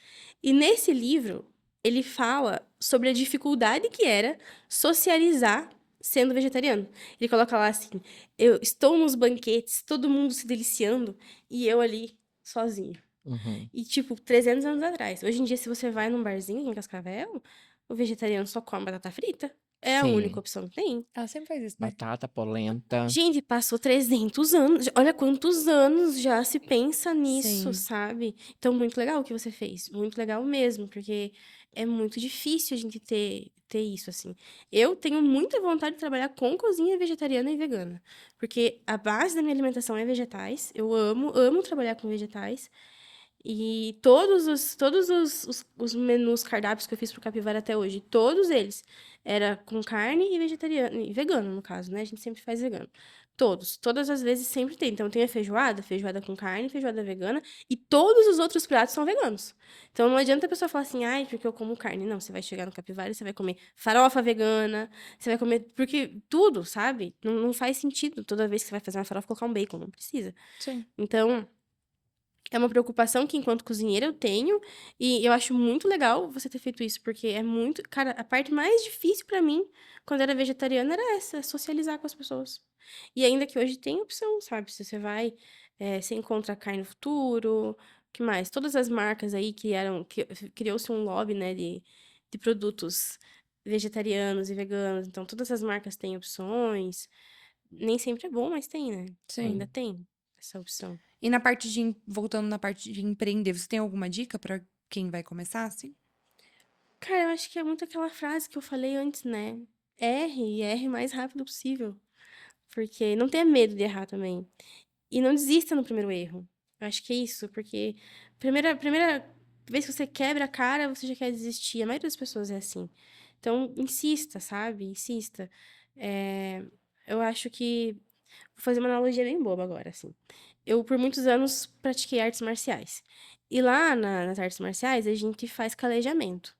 E nesse livro, ele fala sobre a dificuldade que era socializar sendo vegetariano. Ele coloca lá assim: eu estou nos banquetes, todo mundo se deliciando, e eu ali sozinho. Uhum. E, tipo, 300 anos atrás. Hoje em dia, se você vai num barzinho em Cascavel, o vegetariano só come batata frita. É a única Sim. opção que tem. Ela sempre faz isso, né? Batata, polenta. Gente, passou 300 anos. Olha quantos anos já se pensa nisso, Sim. sabe? Então, muito legal o que você fez. Muito legal mesmo, porque é muito difícil a gente ter isso, assim. Eu tenho muita vontade de trabalhar com cozinha vegetariana e vegana. Porque a base da minha alimentação é vegetais. Eu amo trabalhar com vegetais. E todos os menus, cardápios que eu fiz pro Capivara até hoje, todos eles, era com carne e vegetariano, e vegano, no caso, né? A gente sempre faz vegano. Todas as vezes sempre tem. Então tem a feijoada com carne, feijoada vegana, e todos os outros pratos são veganos. Então não adianta a pessoa falar assim, ai, porque eu como carne. Não, você vai chegar no Capivara e você vai comer farofa vegana, você vai comer, porque tudo, sabe? Não faz sentido toda vez que você vai fazer uma farofa colocar um bacon, não precisa. Sim. Então, é uma preocupação que, enquanto cozinheira, eu tenho. E eu acho muito legal você ter feito isso, porque é muito. Cara, a parte mais difícil pra mim, quando eu era vegetariana, era essa, socializar com as pessoas. E ainda que hoje tem opção, sabe? Se você vai, você encontra carne no futuro, o que mais? Todas as marcas aí criou-se um lobby, né, de produtos vegetarianos e veganos. Então, todas as marcas têm opções. Nem sempre é bom, mas tem, né? Ainda Sim. tem essa opção. E voltando na parte de empreender, você tem alguma dica pra quem vai começar, assim? Cara, eu acho que é muito aquela frase que eu falei antes, né? Erre e erre o mais rápido possível. Porque não tenha medo de errar também. E não desista no primeiro erro. Eu acho que é isso, porque primeira vez que você quebra a cara, você já quer desistir. A maioria das pessoas é assim. Então, insista, sabe? Insista. É, eu acho que. Vou fazer uma analogia bem boba agora, assim. Eu, por muitos anos, pratiquei artes marciais. E lá nas artes marciais, a gente faz calejamento.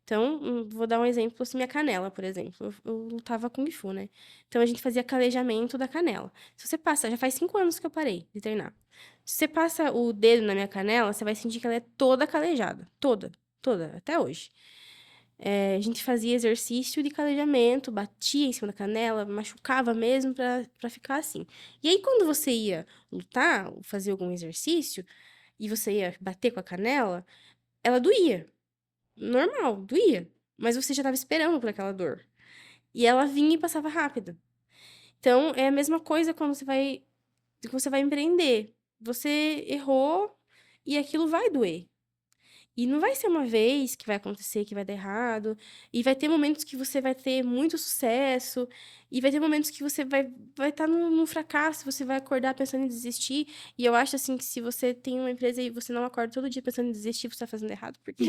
Então, vou dar um exemplo, assim, minha canela, por exemplo. Eu lutava Kung Fu, né? Então, a gente fazia calejamento da canela. Se você passa, já faz 5 anos que eu parei de treinar. Se você passa o dedo na minha canela, você vai sentir que ela é toda calejada. Toda, toda, até hoje. A gente fazia exercício de calejamento, batia em cima da canela, machucava mesmo pra ficar assim. E aí, quando você ia lutar, ou fazer algum exercício, e você ia bater com a canela, ela doía. Normal, doía. Mas você já estava esperando por aquela dor. E ela vinha e passava rápido. Então, é a mesma coisa quando você vai empreender. Você errou e aquilo vai doer. E não vai ser uma vez que vai acontecer que vai dar errado. E vai ter momentos que você vai ter muito sucesso. E vai ter momentos que você vai estar no fracasso. Você vai acordar pensando em desistir. E eu acho, assim, que se você tem uma empresa e você não acorda todo dia pensando em desistir, você está fazendo errado. Porque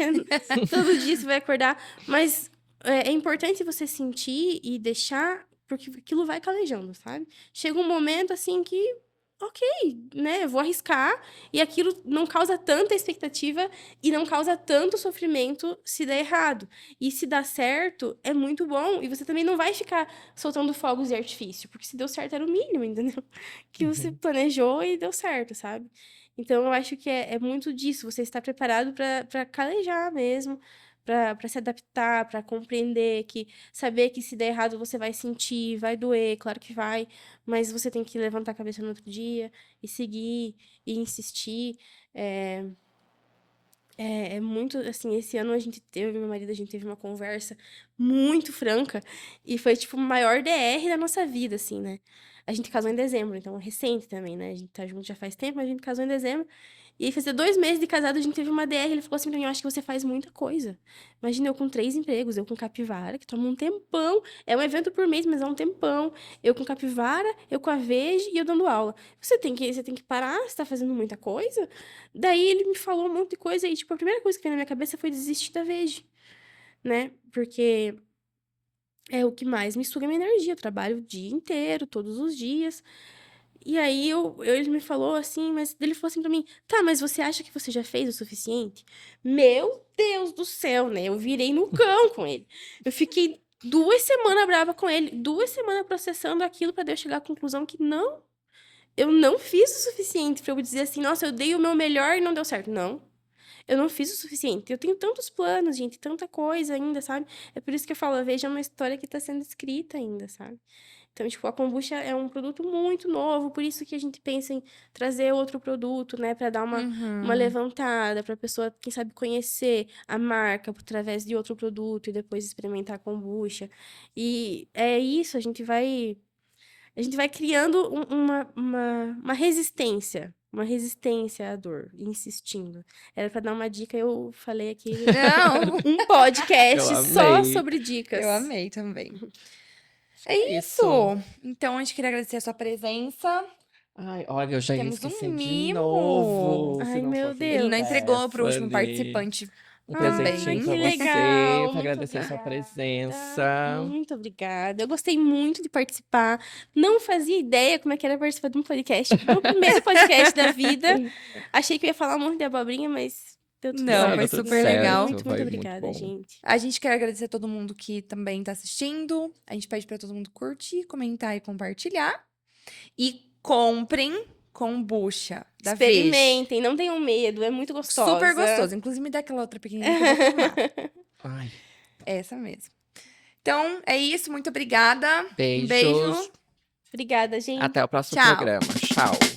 todo dia você vai acordar. Mas é importante você sentir e deixar, porque aquilo vai calejando, sabe? Chega um momento, assim, que ok, né? Eu vou arriscar e aquilo não causa tanta expectativa e não causa tanto sofrimento se der errado. E se dá certo, é muito bom. E você também não vai ficar soltando fogos de artifício, porque se deu certo era o mínimo, entendeu? Que você planejou e deu certo, sabe? Então eu acho que é muito disso, você estar preparado para calejar mesmo. Para se adaptar, para compreender que saber que se der errado você vai sentir, vai doer, claro que vai, mas você tem que levantar a cabeça no outro dia e seguir e insistir. É muito, assim, esse ano eu e meu marido, a gente teve uma conversa muito franca e foi, tipo, o maior DR da nossa vida, assim, né? A gente casou em dezembro, então é recente também, né? A gente tá junto já faz tempo, mas a gente casou em dezembro. E aí, fazia 2 meses de casado, a gente teve uma DR. Ele falou assim pra mim, eu acho que você faz muita coisa. Imagina, eu com 3 empregos, eu com capivara, que toma um tempão. É um evento por mês, mas é um tempão. Eu com capivara, eu com a Vege e eu dando aula. Você tem que parar, você tá fazendo muita coisa. Daí ele me falou um monte de coisa e, tipo, a primeira coisa que veio na minha cabeça foi desistir da Vege, né? Porque é o que mais me suga minha energia. Eu trabalho o dia inteiro, todos os dias. E aí ele me falou assim, mas ele falou assim pra mim, tá, mas você acha que você já fez o suficiente? Meu Deus do céu, né? Eu virei no cão com ele. Eu fiquei 2 semanas brava com ele, 2 semanas processando aquilo pra eu chegar à conclusão que não, eu não fiz o suficiente pra eu dizer assim, nossa, eu dei o meu melhor e não deu certo. Não. Eu não fiz o suficiente. Eu tenho tantos planos, gente, tanta coisa ainda, sabe? É por isso que eu falo, veja uma história que tá sendo escrita ainda, sabe? Então, tipo, a kombucha é um produto muito novo, por isso que a gente pensa em trazer outro produto, né, para dar uma levantada, para a pessoa, quem sabe, conhecer a marca através de outro produto e depois experimentar a kombucha. E é isso, a gente vai criando uma resistência. Uma resistência à dor, insistindo. Era para dar uma dica, eu falei aqui Não, um podcast Eu só amei. sobre dicas. eu amei também. É isso. Então, a gente queria agradecer a sua presença. Ai, olha, eu já ia Temos um esquecer de mimo. novo. se Ai, não meu fosse Deus. Ele não entregou pro último Stephanie. participante. Um Ai, presentinho que pra legal, você, muito pra agradecer a sua obrigada. presença. Muito obrigada. Eu gostei muito de participar. Não fazia ideia como é que era participar de um podcast. Meu primeiro podcast da vida. Achei que eu ia falar um monte de abobrinha, mas deu tudo Não, certo. foi deu tudo super legal. Muito, foi muito muito obrigada, bom. gente. A gente quer agradecer a todo mundo que também tá assistindo. A gente pede pra todo mundo curtir, comentar e compartilhar. E comprem kombucha da Vez. Experimentem, não tenham medo, é muito gostosa. Super gostoso. Inclusive, me dá aquela outra pequenininha que eu vou tomar. Ai, Essa mesmo. Então, é isso. Muito obrigada. beijos. Um beijo. Obrigada, gente. Até o próximo Tchau. programa. Tchau.